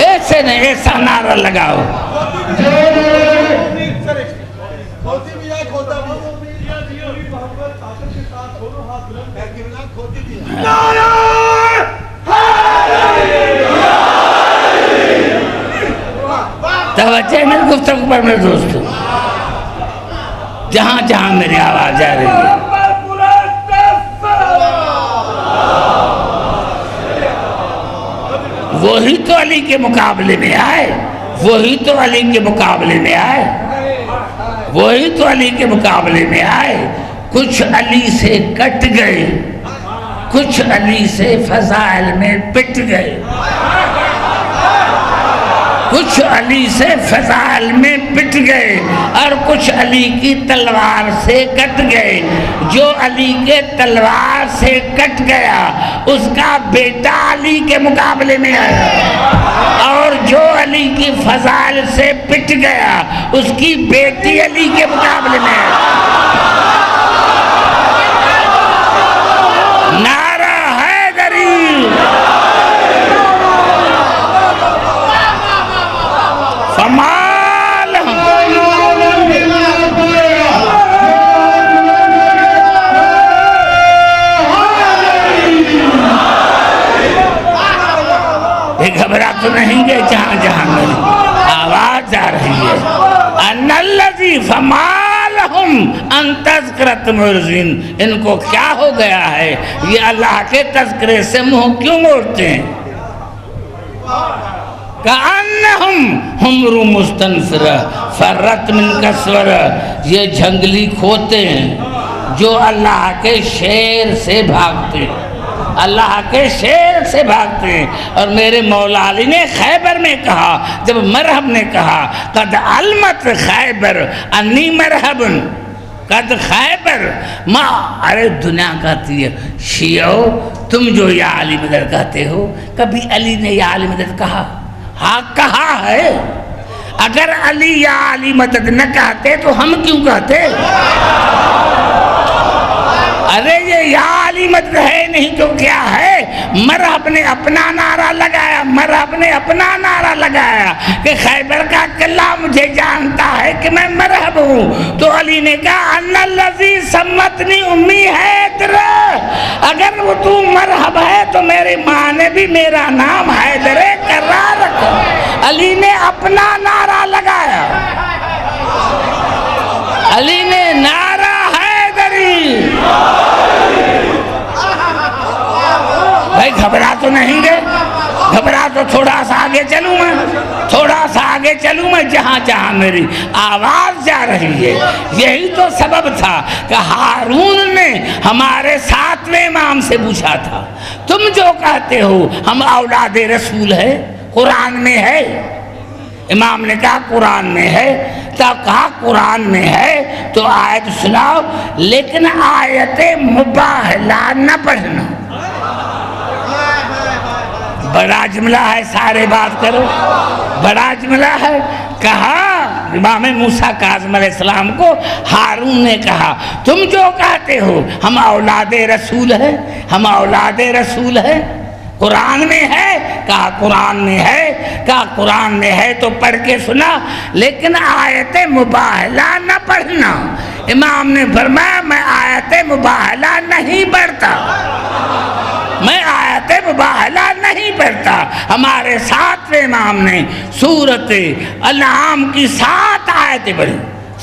ایسے نہیں، ایسا نعرہ لگاؤ۔ توجہ میری گفتگو پر میرے دوستو، جہاں جہاں میری آواز جا رہی ہے، وہی تو علی کے مقابلے میں آئے، وہی تو علی کے مقابلے میں آئے، وہی تو علی کے مقابلے میں آئے۔ کچھ علی سے کٹ گئے، کچھ علی سے فضائل میں پٹ گئے، کچھ علی سے فضائل میں پٹ گئے، اور کچھ علی کی تلوار سے کٹ گئے۔ جو علی کے تلوار سے کٹ گیا اس کا بیٹا علی کے مقابلے میں آیا، اور جو علی کی فضائل سے پٹ گیا اس کی بیٹی علی کے مقابلے میں آیا۔ نعرہ حیدری، فمال گھبرا تو نہیں گئے، جہاں جہاں میری آواز جا رہی ہے۔ ان الذی فمالہم ان تذکرۃ معرضین، ان کو کیا ہو گیا ہے، یہ اللہ کے تذکرے سے منہ کیوں موڑتے ہیں؟ کأنہم حمر مستنفرہ فرت من کسور، یہ جنگلی کھوتے ہیں جو اللہ کے شیر سے بھاگتے ہیں، اللہ کے شیر سے بھاگتے ہیں۔ اور میرے مولا علی نے خیبر میں کہا، جب مرحب نے کہا قد علمت خیبر انی مرحب، قد خیبر ما، ارے دنیا کہتی ہے شیعو تم جو یا علی مدد کہتے ہو، کبھی علی نے یا علی مدد کہا؟ ہاں کہا ہے، اگر علی یا علی مدد نہ کہتے تو ہم کیوں کہتے؟ ارے یہ یا علی مدد ہے نہیں تو کیا ہے؟ مرحب نے اپنا نعرہ لگایا، مرحب نے اپنا نعرہ لگایا کہ خیبر کا قلعہ مجھے جانتا ہے کہ میں مرحب ہوں، تو علی نے کہا ان الذی سمتنی امی حیدر، اگر وہ تو مرحب ہے تو میری ماں نے بھی میرا نام حیدر قرار رکھا۔ علی نے اپنا نعرہ لگایا، علی نے نعرہ حیدری۔ بھائی گھبرا تو نہیں گئے؟ گھبرا تو تھوڑا سا آگے چلوں میں، تھوڑا سا آگے چلوں میں، جہاں جہاں میری آواز جا رہی ہے۔ یہی تو سبب تھا کہ ہارون نے ہمارے 7ویں امام سے پوچھا تھا تم جو کہتے ہو ہم اولاد رسول ہے، قرآن میں ہے؟ امام نے کہا قرآن میں ہے، تو کہا قرآن میں ہے تو آیت سناؤ، لیکن آیت مباہلہ نہ پڑھنا۔ بڑا جملہ ہے، سارے بات کرو، بڑا جملہ ہے۔ کہا امام موسیٰ کاظم علیہ السلام کو ہارون نے کہا تم جو کہتے ہو ہم اولاد رسول ہے، ہم اولاد رسول ہے، قرآن میں ہے؟ کہا قرآن میں ہے۔ کہا قرآن میں ہے تو پڑھ کے سنا، لیکن آیت مباہلہ نہ پڑھنا۔ امام نے فرمایا میں آیت مباہلہ نہیں پڑھتا، میں آیت مباہلہ نہیں پڑھتا۔ ہمارے 7ویں امام نے سورۃ انعام کی 7 آیتیں پڑھی،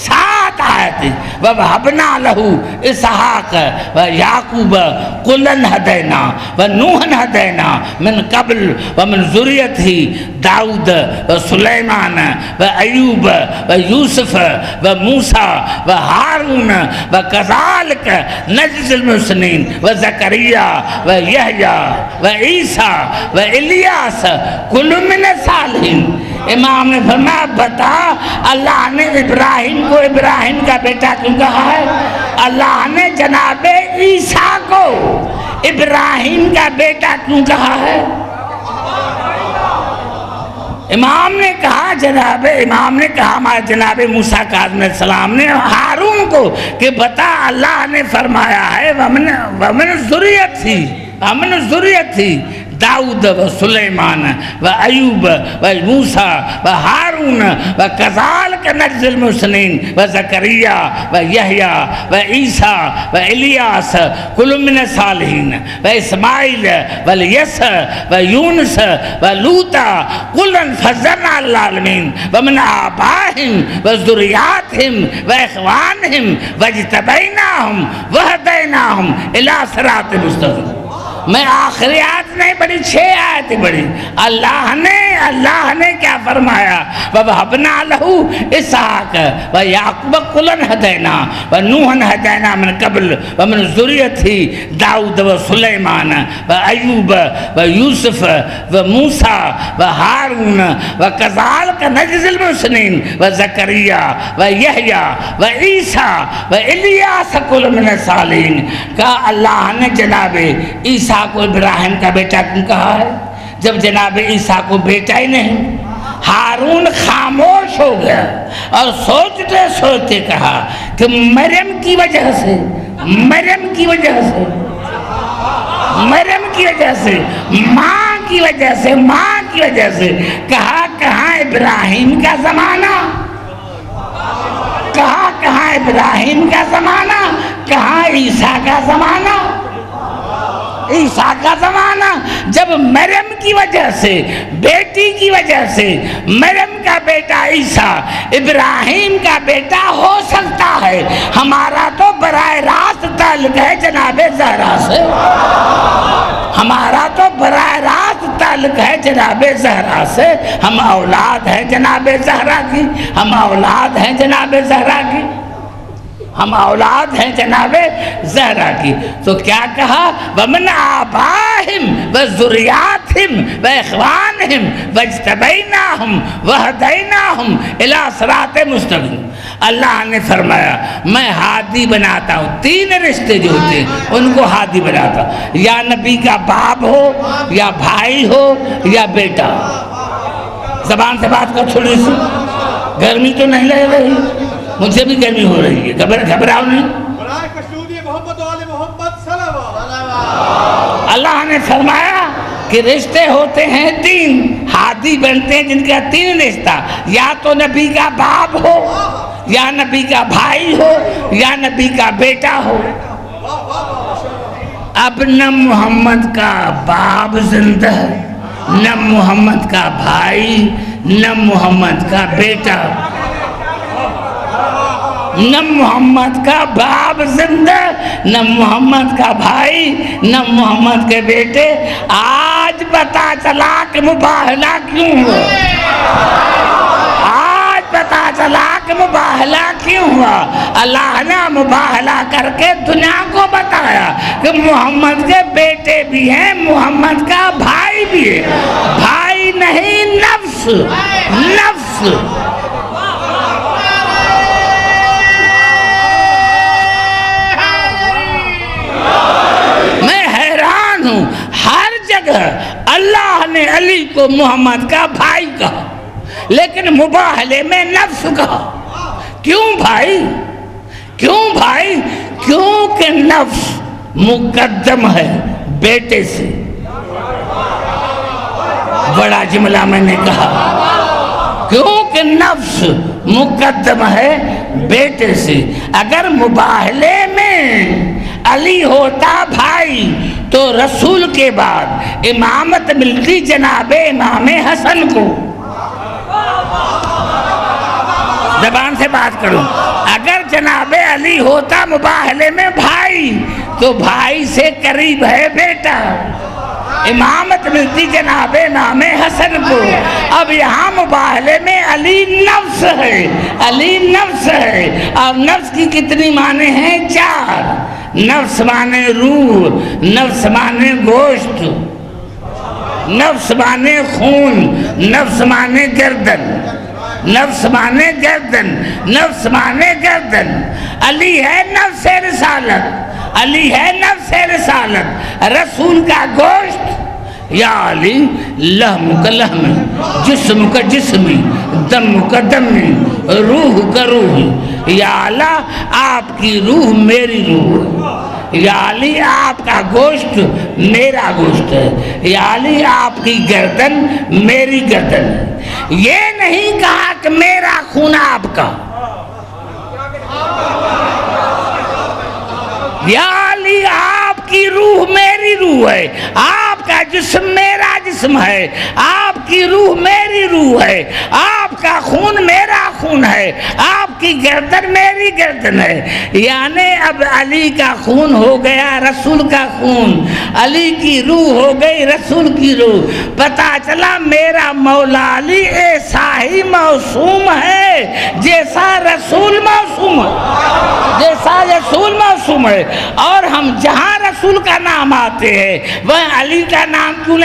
7 آیت وَوَهَبْنَا لَهُ إِسْحَاقَ وَيَعْقُوبَ كُلًّا هَدَيْنَا وَنُوحًا هَدَيْنَا مِنْ قَبْلُ وَمِنْ ذُرِّيَّتِهِ داؤد وسليمان وأيوب ويوسف وموسى وهارون وكذلك نجزي المحسنين وزكريا ويحيى وعيسى وإلیاس كل من الصالحين. امام نے فرمایا بتا اللہ نے ابراہیم کو ابراہیم کا بیٹا کیوں کہا ہے؟ اللہ نے جناب عیسیٰ کو ابراہیم کا بیٹا کیوں کہا ہے؟ امام نے کہا ہمارے جناب موسیٰ کاظم علیہ السلام نے ہارون کو کہ بتا اللہ نے فرمایا ہے ومن ذریت تھی داؤد و سلیمان و ایوب و موسیٰ و ہارون و کذالک نجزی المحسنین و زکریا و یحییٰ و عیسیٰ و الیاس کل من الصالحین و اسماعیل و الیسع و یونس و لوطا کلا فضلنا علی العالمین و من آبائہم و ذریاتہم و اخوانہم واجتبیناہم وہدیناہم الی صراط مستقیم. میں آخری آیت نہیں پڑھی 6 آیتیں پڑھی. اللہ نے کیا فرمایا وَوَهَبْنَا لَهُ إِسْحَاقَ وَيَعْقُوبَ كُلًّا هَدَيْنَا وَنُوحًا هَدَيْنَا مِنْ قَبْلُ وَمِنْ ذُرِّيَّتِهِ داؤد وسليمان وأيوب ويوسف وموسى وهارون وكذلك نجزي المحسنين وزكريا ويحيى وعيسى وإلياس كل من الصالحين. کہا اللہ نے جناب عیسیٰ کو ابراہیم کا بیٹا کیوں کہا ہے جب جناب عیسیٰ کو بیٹا ہی نہیں؟ ہارون خاموش ہو گیا اور سوچتے سوچتے کہا کہ مریم کی وجہ سے ماں کی وجہ سے کہا کہاں ابراہیم کا زمانہ کہاں عیسیٰ کا زمانہ جب مریم کی وجہ سے بیٹی کی وجہ سے مریم کا بیٹا عیسیٰ ابراہیم کا بیٹا ہو سکتا ہے. ہمارا تو براہ راست تعلق ہے جناب زہرا سے. ہم اولاد ہیں جناب زہرا کی. تو کیا کہا وَمِنْ آبَائِهِمْ وَذُرِّيَّاتِهِمْ وَإِخْوَانِهِمْ وَاجْتَبَيْنَاهُمْ وَهَدَيْنَاهُمْ إِلَىٰ صِرَاطٍ مُسْتَقِيمٍ. اللہ نے فرمایا میں ہادی بناتا ہوں. 3 رشتے جو ہوتے ہیں ان کو ہادی بناتا ہوں. یا نبی کا باپ ہو یا بھائی ہو یا بیٹا. زبان سے بات کر تھوڑی سی. گرمی تو نہیں لگ رہی؟ مجھے بھی گرمی ہو رہی ہے. گھبراؤ نہیں. اللہ نے فرمایا کہ رشتے ہوتے ہیں 3 ہادی بنتے ہیں جن کا 3 رشتہ. یا تو نبی کا باپ ہو یا نبی کا بھائی ہو یا نبی کا بیٹا ہو. اب نہ محمد کا باپ زندہ ہے نہ محمد کا بھائی نہ محمد کا بیٹا. نہ محمد کا باپ زندہ نہ محمد کا بھائی نہ محمد کے بیٹے. آج پتا چلا کہ مباہلہ کیوں ہوا. اللہ نے مباہلہ کر کے دنیا کو بتایا کہ محمد کے بیٹے بھی ہیں محمد کا بھائی بھی ہے. بھائی نہیں نفس. ہر جگہ اللہ نے علی کو محمد کا بھائی کہا لیکن مباہلے میں نفس کہا. کیوں بھائی؟ کیونکہ نفس مقدم ہے بیٹے سے. بڑا جملہ میں نے کہا کیونکہ نفس مقدم ہے بیٹے سے. اگر مباہلے میں علی ہوتا بھائی تو رسول کے بعد امامت ملتی جناب امام حسن کو. زبان سے بات کروں، اگر جناب علی ہوتا مباہلے میں بھائی تو بھائی سے قریب ہے بیٹا، امامت ملتی جناب امام حسن کو، اب یہاں مباہلے میں علی نفس ہے، علی نفس ہے، اور نفس کی کتنی معنی ہیں؟ 4۔ نفس معنی روح، نفس معنی گوشت، نفس معنی خون، نفس معنی گردن، نفس معنی گردن، نفس معنی گردن۔ علی ہے نفس رسالت، علی ہے نفس رسالت، رسول کا گوشت، یا علی لحم کا لحم، جسم کا جسم، دم کا دم، روح کا روح، یا اللہ آپ کی روح میری روح، یا علی آپ کا گوشت میرا گوشت ہے، یا علی آپ کی گردن میری گردن ہے۔ یہ نہیں کہا کہ میرا خون آپ کا، یا علی آپ کی روح میری روح ہے، آپ کا جسم میرا جسم ہے، آپ کی روح میری روح ہے، آپ کا خون میرا خون ہے، آپ کی گردن میری گردن ہے۔ یعنی اب علی کا خون ہو گیا رسول کا خون، علی کی روح ہو گئی رسول کی روح۔ پتا چلا میرا مولا علی ایسا ہی معصوم ہے جیسا رسول معصوم ہے، جیسا رسول معصوم ہے۔ اور ہم جہاں رسول کا نام آتے ہیں وہ علی کا نام کیوں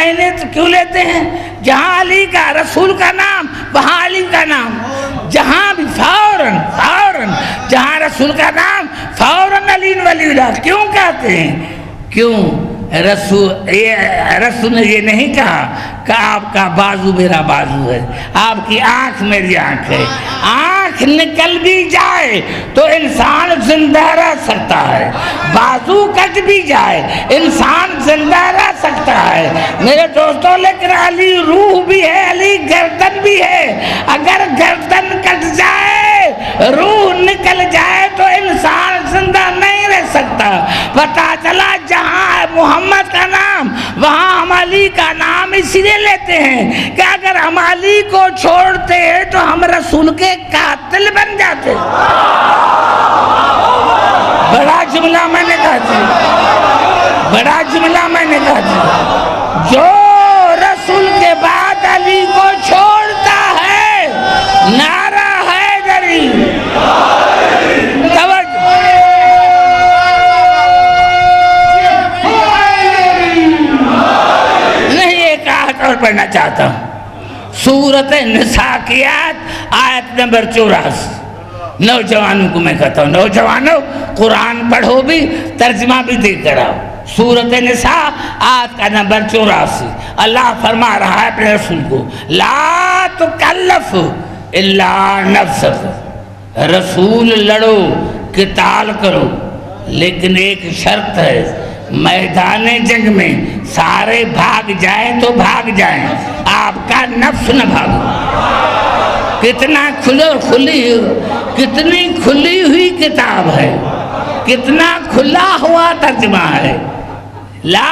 لیتے ہیں؟ جہاں علی کا رسول کا نام وہاں علی کا نام، جہاں بھی فوراً جہاں رسول کا نام فوراً علی ولی اللہ کیوں کہتے ہیں؟ کیوں؟ رسول نے یہ نہیں کہا کہ آپ کا بازو میرا بازو ہے، آپ کی آنکھ میری آنکھ ہے۔ آنکھ نکل بھی جائے تو انسان زندہ رہ سکتا ہے، بازو کٹ بھی جائے انسان زندہ رہ سکتا ہے میرے دوستوں، لیکن علی روح بھی ہے، علی گردن بھی ہے۔ اگر گردن کٹ جائے، روح نکل جائے تو انسان زندہ نہیں رہ سکتا۔ پتا چلا جہاں محمد کا نام وہاں ہم علی کا نام اس لیے لیتے ہیں کہ اگر ہم علی کو چھوڑتے ہیں تو ہم رسول کے قاتل بن جاتے۔ بڑا جملہ میں نے کہا تھا، بڑا جملہ میں نے کہا تھا، جو رسول کے بعد علی کو چھوڑتا ہے نعرہ حیدری۔ اور پڑھنا چاہتا ہوں سورۃ نساء کی آیت نمبر 84۔ نوجوانوں کو میں کہتا ہوں، نوجوانوں قرآن پڑھو بھی، ترجمہ بھی دیکھ کر آؤ۔ سورۃ نساء آیت کا نمبر 84۔ اللہ فرما رہا ہے اپنے رسول کو، لا تکلف الا نفسک، رسول لڑو قتال کرو، لیکن ایک شرط ہے، میدان جنگ میں سارے بھاگ جائیں تو بھاگ جائیں، آپ کا نفس نہ بھاگو۔ کتنا کتنی کھلی ہوئی کتاب ہے، کتنا کھلا ہوا ترجمہ ہے۔ لا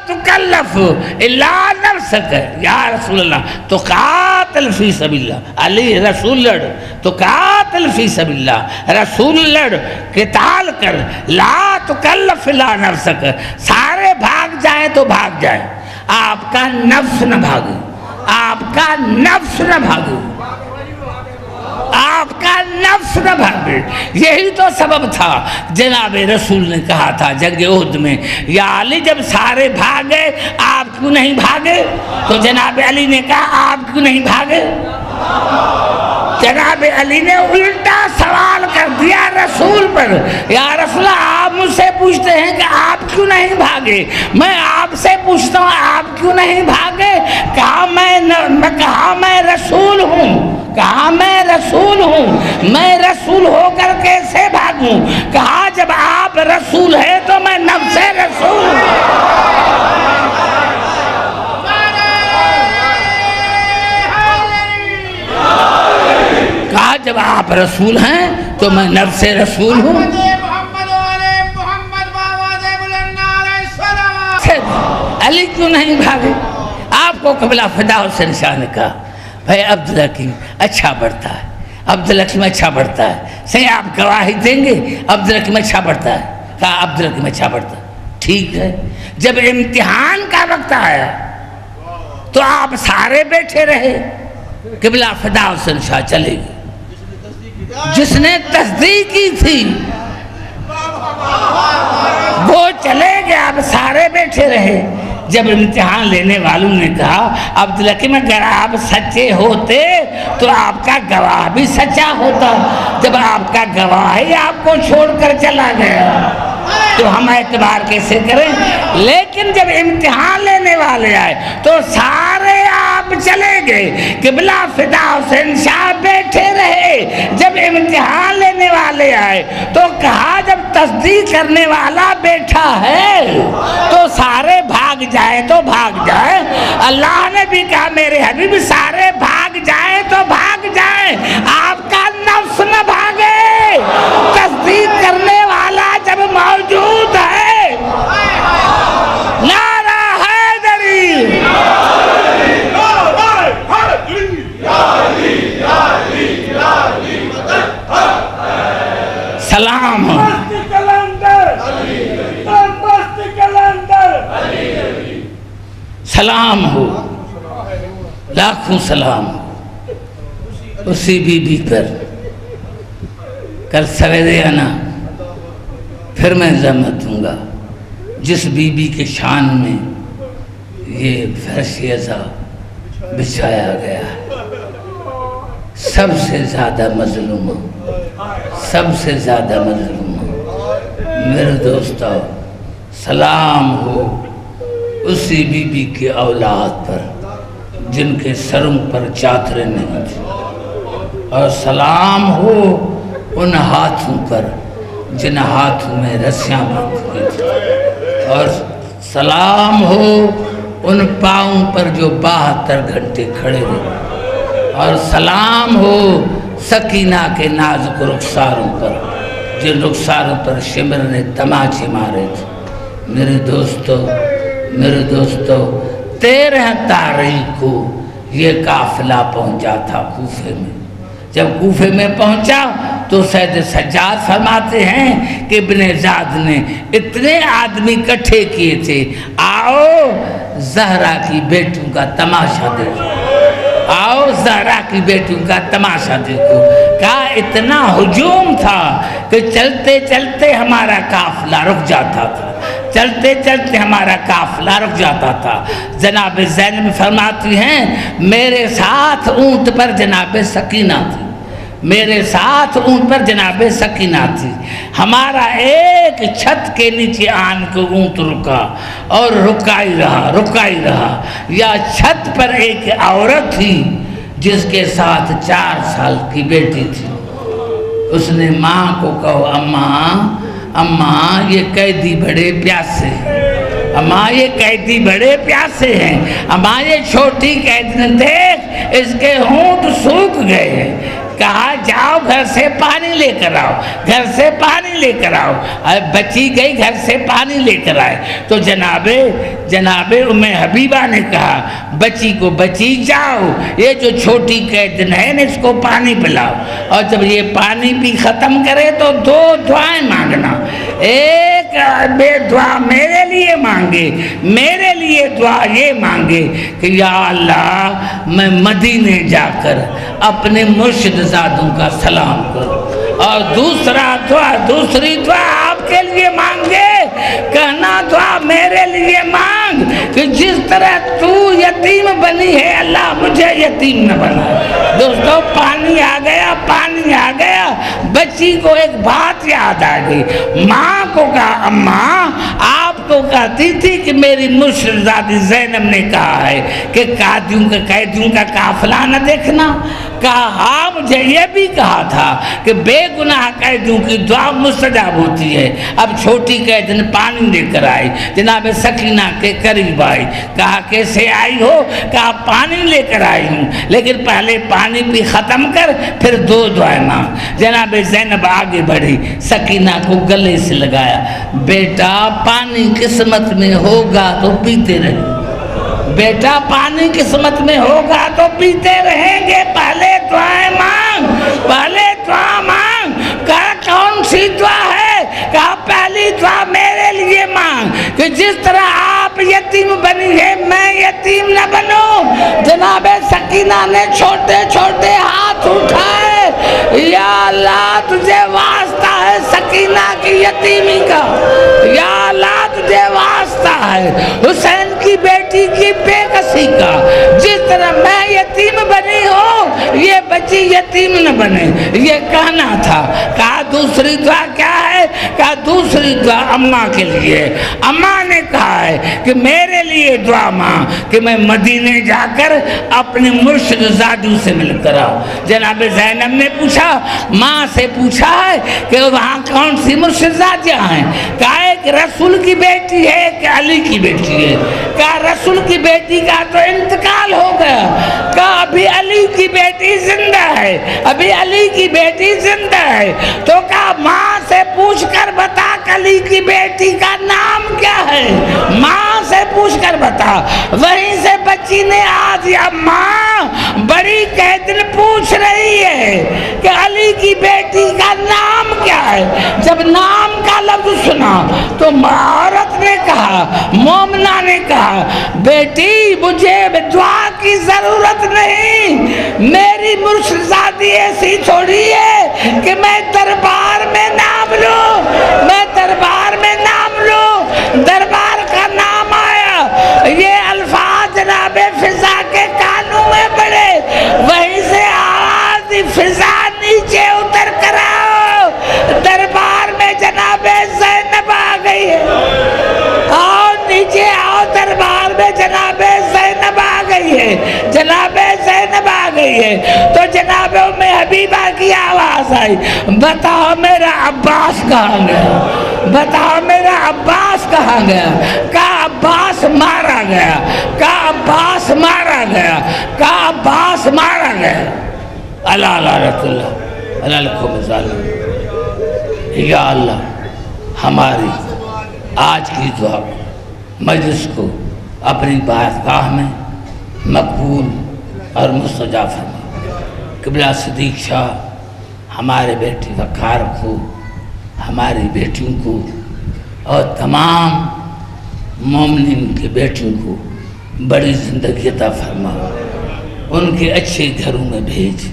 تکلف الا نفسک، یا رسول اللہ تو قاتل فی سبیل اللہ، علی رسول لڑ تو قاتل فی سبیل اللہ، رسول لڑ قتال کر، لا تکلف الا نفسک، سارے بھاگ جائیں تو بھاگ جائیں، آپ کا نفس نہ بھاگے، آپ کا نفس نہ بھاگے، آپ کا نفس نہ بھاگے۔ یہی تو سبب تھا جناب رسول نے کہا تھا جنگ احد میں، یا علی جب سارے بھاگے آپ کیوں نہیں بھاگے؟ تو جناب علی نے کہا آپ کیوں نہیں بھاگے؟ جناب علی نے الٹا سوال کر دیا رسول پر، یا رسول اللہ آپ مجھ سے پوچھتے ہیں کہ آپ کیوں نہیں بھاگے، میں آپ سے پوچھتا ہوں آپ کیوں نہیں بھاگے؟ کہا میں رسول ہوں، کہا میں رسول ہوں، میں رسول ہو کر کیسے بھاگوں؟ کہا جب آپ رسول ہیں تو میں نفس رسول ہوں۔ کہا جب آپ رسول ہیں تو میں نفس رسول ہوں۔ علی کیوں نہیں بھاگے؟ آپ کو قبلہ فدا حسین شاہ نے کہا، بھائی عبداللہ کی اچھا بڑھتا ہے، عبدالحکیم اچھا پڑھتا ہے. صحیح آپ گواہی دیں گے عبدالحکیم اچھا پڑھتا ہے؟ کہا عبدالحکیم اچھا پڑھتا ہے. ٹھیک ہے. جب امتحان کا وقت آیا تو آپ سارے بیٹھے رہے. قبلہ فدا حسین شاہ چلے گئے. جس نے تصدیق کی تھی وہ چلے گئے، آپ سارے بیٹھے رہے. جب امتحان لینے والوں نے کہا عبدالحکیم اگر آپ سچے ہوتے تو آپ کا گواہ بھی سچا ہوتا. جب آپ کا گواہ ہی آپ کو چھوڑ کر چلا گیا تو ہم اعتبار کیسے کریں؟ لیکن جب امتحان لینے والے آئے تو سارے آپ چلے گئے. قبلہ فدا حسین شاہ بیٹھے رہے. جب امتحان لینے والے آئے تو کہا جب تصدیق کرنے والا بیٹھا ہے تو سارے بھاگ جائے تو بھاگ جائے. اللہ نے بھی کہا میرے حبیب سارے بھاگ جائے تو بھاگ جائے، آپ کا نفس نہ بھاگے. تصدیق کرنے والا جب موجود ہے. نعرہ حیدری، سلام ہو، سلام ہو، لاکھوں سلام ہو اسی بی بی پر. کل سویرے آنا پھر میں زحمت دوں گا جس بی بی کے شان میں یہ فرش ازا بچھایا گیا ہے. سب سے زیادہ مظلوم ہو، سب سے زیادہ مظلوم ہو. میرے دوستو سلام ہو اسی بی بی کے اولاد پر جن کے سروں پر چادریں نہیں تھیں، اور سلام ہو ان ہاتھوں پر جن ہاتھوں میں رسیاں باندھی ہوئی تھیں، اور سلام ہو ان پاؤں پر جو 72 گھنٹے کھڑے رہے، اور سلام ہو سکینہ کے نازک رخساروں پر جن رخساروں پر شمر نے تماچے مارے تھے. میرے دوستو 13 تاریخ کو یہ قافلہ پہنچا تھا کوفے میں. جب کوفے میں پہنچا تو سید سجاد فرماتے ہیں کہ ابن زاد نے اتنے آدمی اکٹھے کیے تھے، آؤ زہرا کی بیٹیوں کا تماشا دیکھو، آؤ زہرا کی بیٹیوں کا تماشا دیکھو. کہا اتنا ہجوم تھا کہ چلتے چلتے ہمارا قافلہ رک جاتا تھا، چلتے چلتے ہمارا قافلہ رک جاتا تھا. جناب زینب فرماتی ہیں میرے ساتھ اونٹ پر جناب سکینہ تھی، میرے ساتھ اونٹ پر جناب سکینہ تھی. ہمارا ایک چھت کے نیچے آن کے اونٹ رکا اور رکا ہی رہا. یا چھت پر ایک عورت تھی جس کے ساتھ 4 سال کی بیٹی تھی. اس نے ماں کو کہو اماں یہ قیدی بڑے پیاسے ہیں، اماں یہ قیدی بڑے پیاسے ہیں، اماں یہ چھوٹی قید نے دیکھ اس کے ہونٹ سوکھ گئے ہیں. کہا جاؤ گھر سے پانی لے کر آؤ، گھر سے پانی لے کر آؤ. بچی گئی گھر سے پانی لے کر آئے تو جناب ام حبیبہ نے کہا بچی کو بچی جاؤ، یہ جو چھوٹی قیدن ہے نا اس کو پانی پلاؤ، اور جب یہ پانی بھی ختم کرے تو 2 دعائیں مانگنا. ایک بے دعا میرے لیے مانگے، میرے لیے دعا یہ مانگے کہ یا اللہ میں مدینے جا کر اپنے مرشد زادوں کا سلام کرو. اور دوسری دعا آپ کے لیے مانگے، کہنا دعا میرے لیے مانگ کہ جس طرح تو یتیم بنی ہے اللہ مجھے یتیم نہ بنا. دوستو پانی آ گیا. بچی کو ایک بات یاد آ گئی. ماں کو کہا اماں آپ تو کہتی تھی کہ میری مرشدزادی زینب نے کہا ہے کہ قیدیوں کا قافلہ نہ دیکھنا. کہا ہاں مجھے یہ بھی کہا تھا کہ بے گناہ قیدیوں کی دعا مستجاب ہوتی ہے. اب چھوٹی قیدن پانی لے کر آئی، جناب سکینہ کے قریب آئی. کہا کیسے آئی ہو؟ کہا پانی لے کر آئی ہوں، لیکن پہلے پانی بھی ختم کر پھر 2 دعائیں مانگ. جناب زینب آگے بڑھی، سکینہ کو گلے سے لگایا. بیٹا پانی قسمت میں ہوگا تو پیتے رہیں، بیٹا پانی قسمت میں ہوگا تو پیتے رہیں گے. پہلے دعائیں مانگ. سکینہ نے چھوٹے چھوٹے ہاتھ اٹھائے، یا اللہ تجھے واسطہ ہے سکینہ کی یتیمی کا، یا اللہ تجھے واسطہ ہے حسین کی بیٹی کی بے کسی کا، جس طرح میں یتیم بنی ہوں یہ بچی یتیم نہ بنے، یہ کہنا تھا۔ کہا دوسری دعا کیا ہے؟ کہا دوسری دعا اماں کے لیے۔ اماں نے کہا ہے کہ میرے لیے دعا ماں کہ میں مدینے جا کر اپنے مرشد زادو سے مل کر آؤں۔ جناب زینب نے پوچھا، ماں سے پوچھا ہے کہ وہاں کون سی مرشد زادیاں ہیں؟ کہا ایک رسول کی بیٹی ہے کہ علی کی بیٹی ہے؟ کہا رسول کی بیٹی کا تو انتقال ہو گیا، کہا ابھی علی کی بیٹی زندہ ہے، ابھی علی کی بیٹی زندہ ہے۔ تو کہا ماں سے پوچھ کر بتا کہ علی کی بیٹی کا نام کیا ہے، ماں سے پوچھ کر بتا۔ وہیں سے بچی نے آج یا ماں بڑی قیدن پوچھ رہی ہے کہ علی کی بیٹی کا نام کیا ہے۔ جب نام کا لفظ سنا تو عورت نے کہا، مومنہ نے کہا، بیٹی مجھے دعا کی ضرورت نہیں، میری مرشدزادی ایسی تھوڑی ہے کہ میں دربار میں نام لوں، میں دربار میں نام لوں، دربار کا نام آیا، یہ الفاظ جناب فضا کے کانوں میں پڑے، وہیں سے آواز فضا نیچے اتر کر آؤ، دربار میں جناب زینب آ گئی ہے، آؤ نیچے آؤ، دربار میں جناب زینب آ گئی ہے، جناب زینب آ گئی ہے۔ تو جناب ام حبیبہ کی آواز آئی، بتاؤ میرا عباس کہاں گیا، بتاؤ میرا عباس کہاں گیا؟ کہا عباس مارا گیا، کہا عباس مارا گیا، کہا عباس مارا گیا۔ اللہ لعنت اللہ علیکم ظالم۔ یا اللہ ہماری آج کی دعا مجلس کو اپنی بارگاہ میں مقبول اور مستجاب فرما۔ قبلہ صدیق شاہ ہمارے بیٹی وقار کو، ہماری بیٹیوں کو اور تمام مومنین کے بیٹیوں کو بڑی زندگی عطا فرما، ان کے اچھے گھروں میں بھیج۔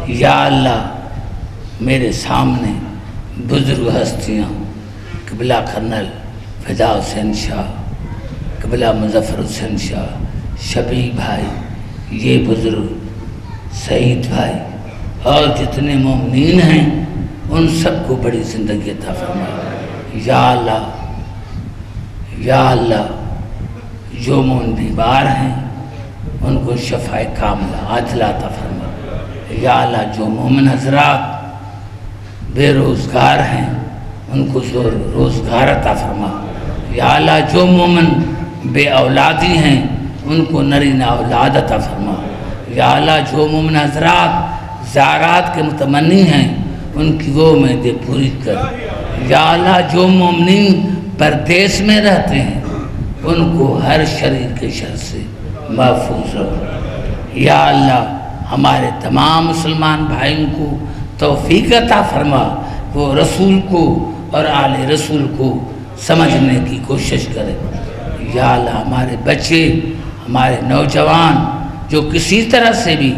یا اللہ میرے سامنے بزرگ ہستیاں قبلہ کرنل فدا حسین شاہ، قبلہ مظفر حسین شاہ، شبیع بھائی، یہ بزرگ سعید بھائی اور جتنے مومنین ہیں ان سب کو بڑی زندگی عطا فرما۔ یا اللہ یا اللہ جو مومن بیمار ہیں ان کو شفاء کاملہ عاجلہ عطا فرما۔ یا اللہ جو مومن حضرات بے روزگار ہیں ان کو روزگار عطا فرما۔ یا اللہ جو مومن بے اولادی ہیں ان کو نرینہ اولاد عطا فرما۔ یا اللہ جو مومن حضرات زیارات کے متمنی ہیں ان کی وہ امیدیں پوری کر۔ یا اللہ جو مومنین پردیس میں رہتے ہیں ان کو ہر شریر کے شر سے محفوظ رکھ۔ یا اللہ ہمارے تمام مسلمان بھائیوں کو توفیق عطا فرما، وہ رسول کو اور آل رسول کو سمجھنے کی کوشش کرے۔ یا اللہ ہمارے بچے، ہمارے نوجوان جو کسی طرح سے بھی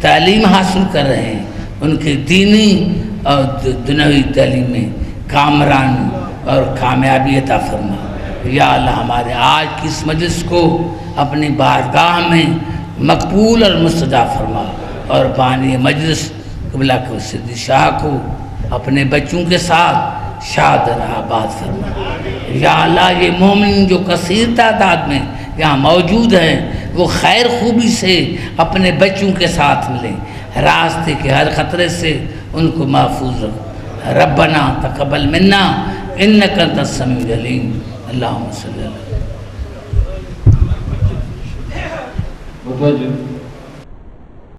تعلیم حاصل کر رہے ہیں ان کے دینی اور دنیاوی تعلیم میں کامرانی اور کامیابی عطا فرما۔ یا اللہ ہمارے آج کی اس مجلس کو اپنی بارگاہ میں مقبول اور مستجاب فرما، اور بانی مجلس قبلہ کو صدیق شاہ کو اپنے بچوں کے ساتھ شاد آباد فرما۔ یا اللہ یہ مومن جو کثیر تعداد میں یہاں موجود ہیں وہ خیر خوبی سے اپنے بچوں کے ساتھ ملیں، راستے کے ہر خطرے سے ان کو محفوظ رکھ۔ ربنا تقبل منا انک انت السمیع العلیم۔ اللہم صلی اللہ علیہ وسلم۔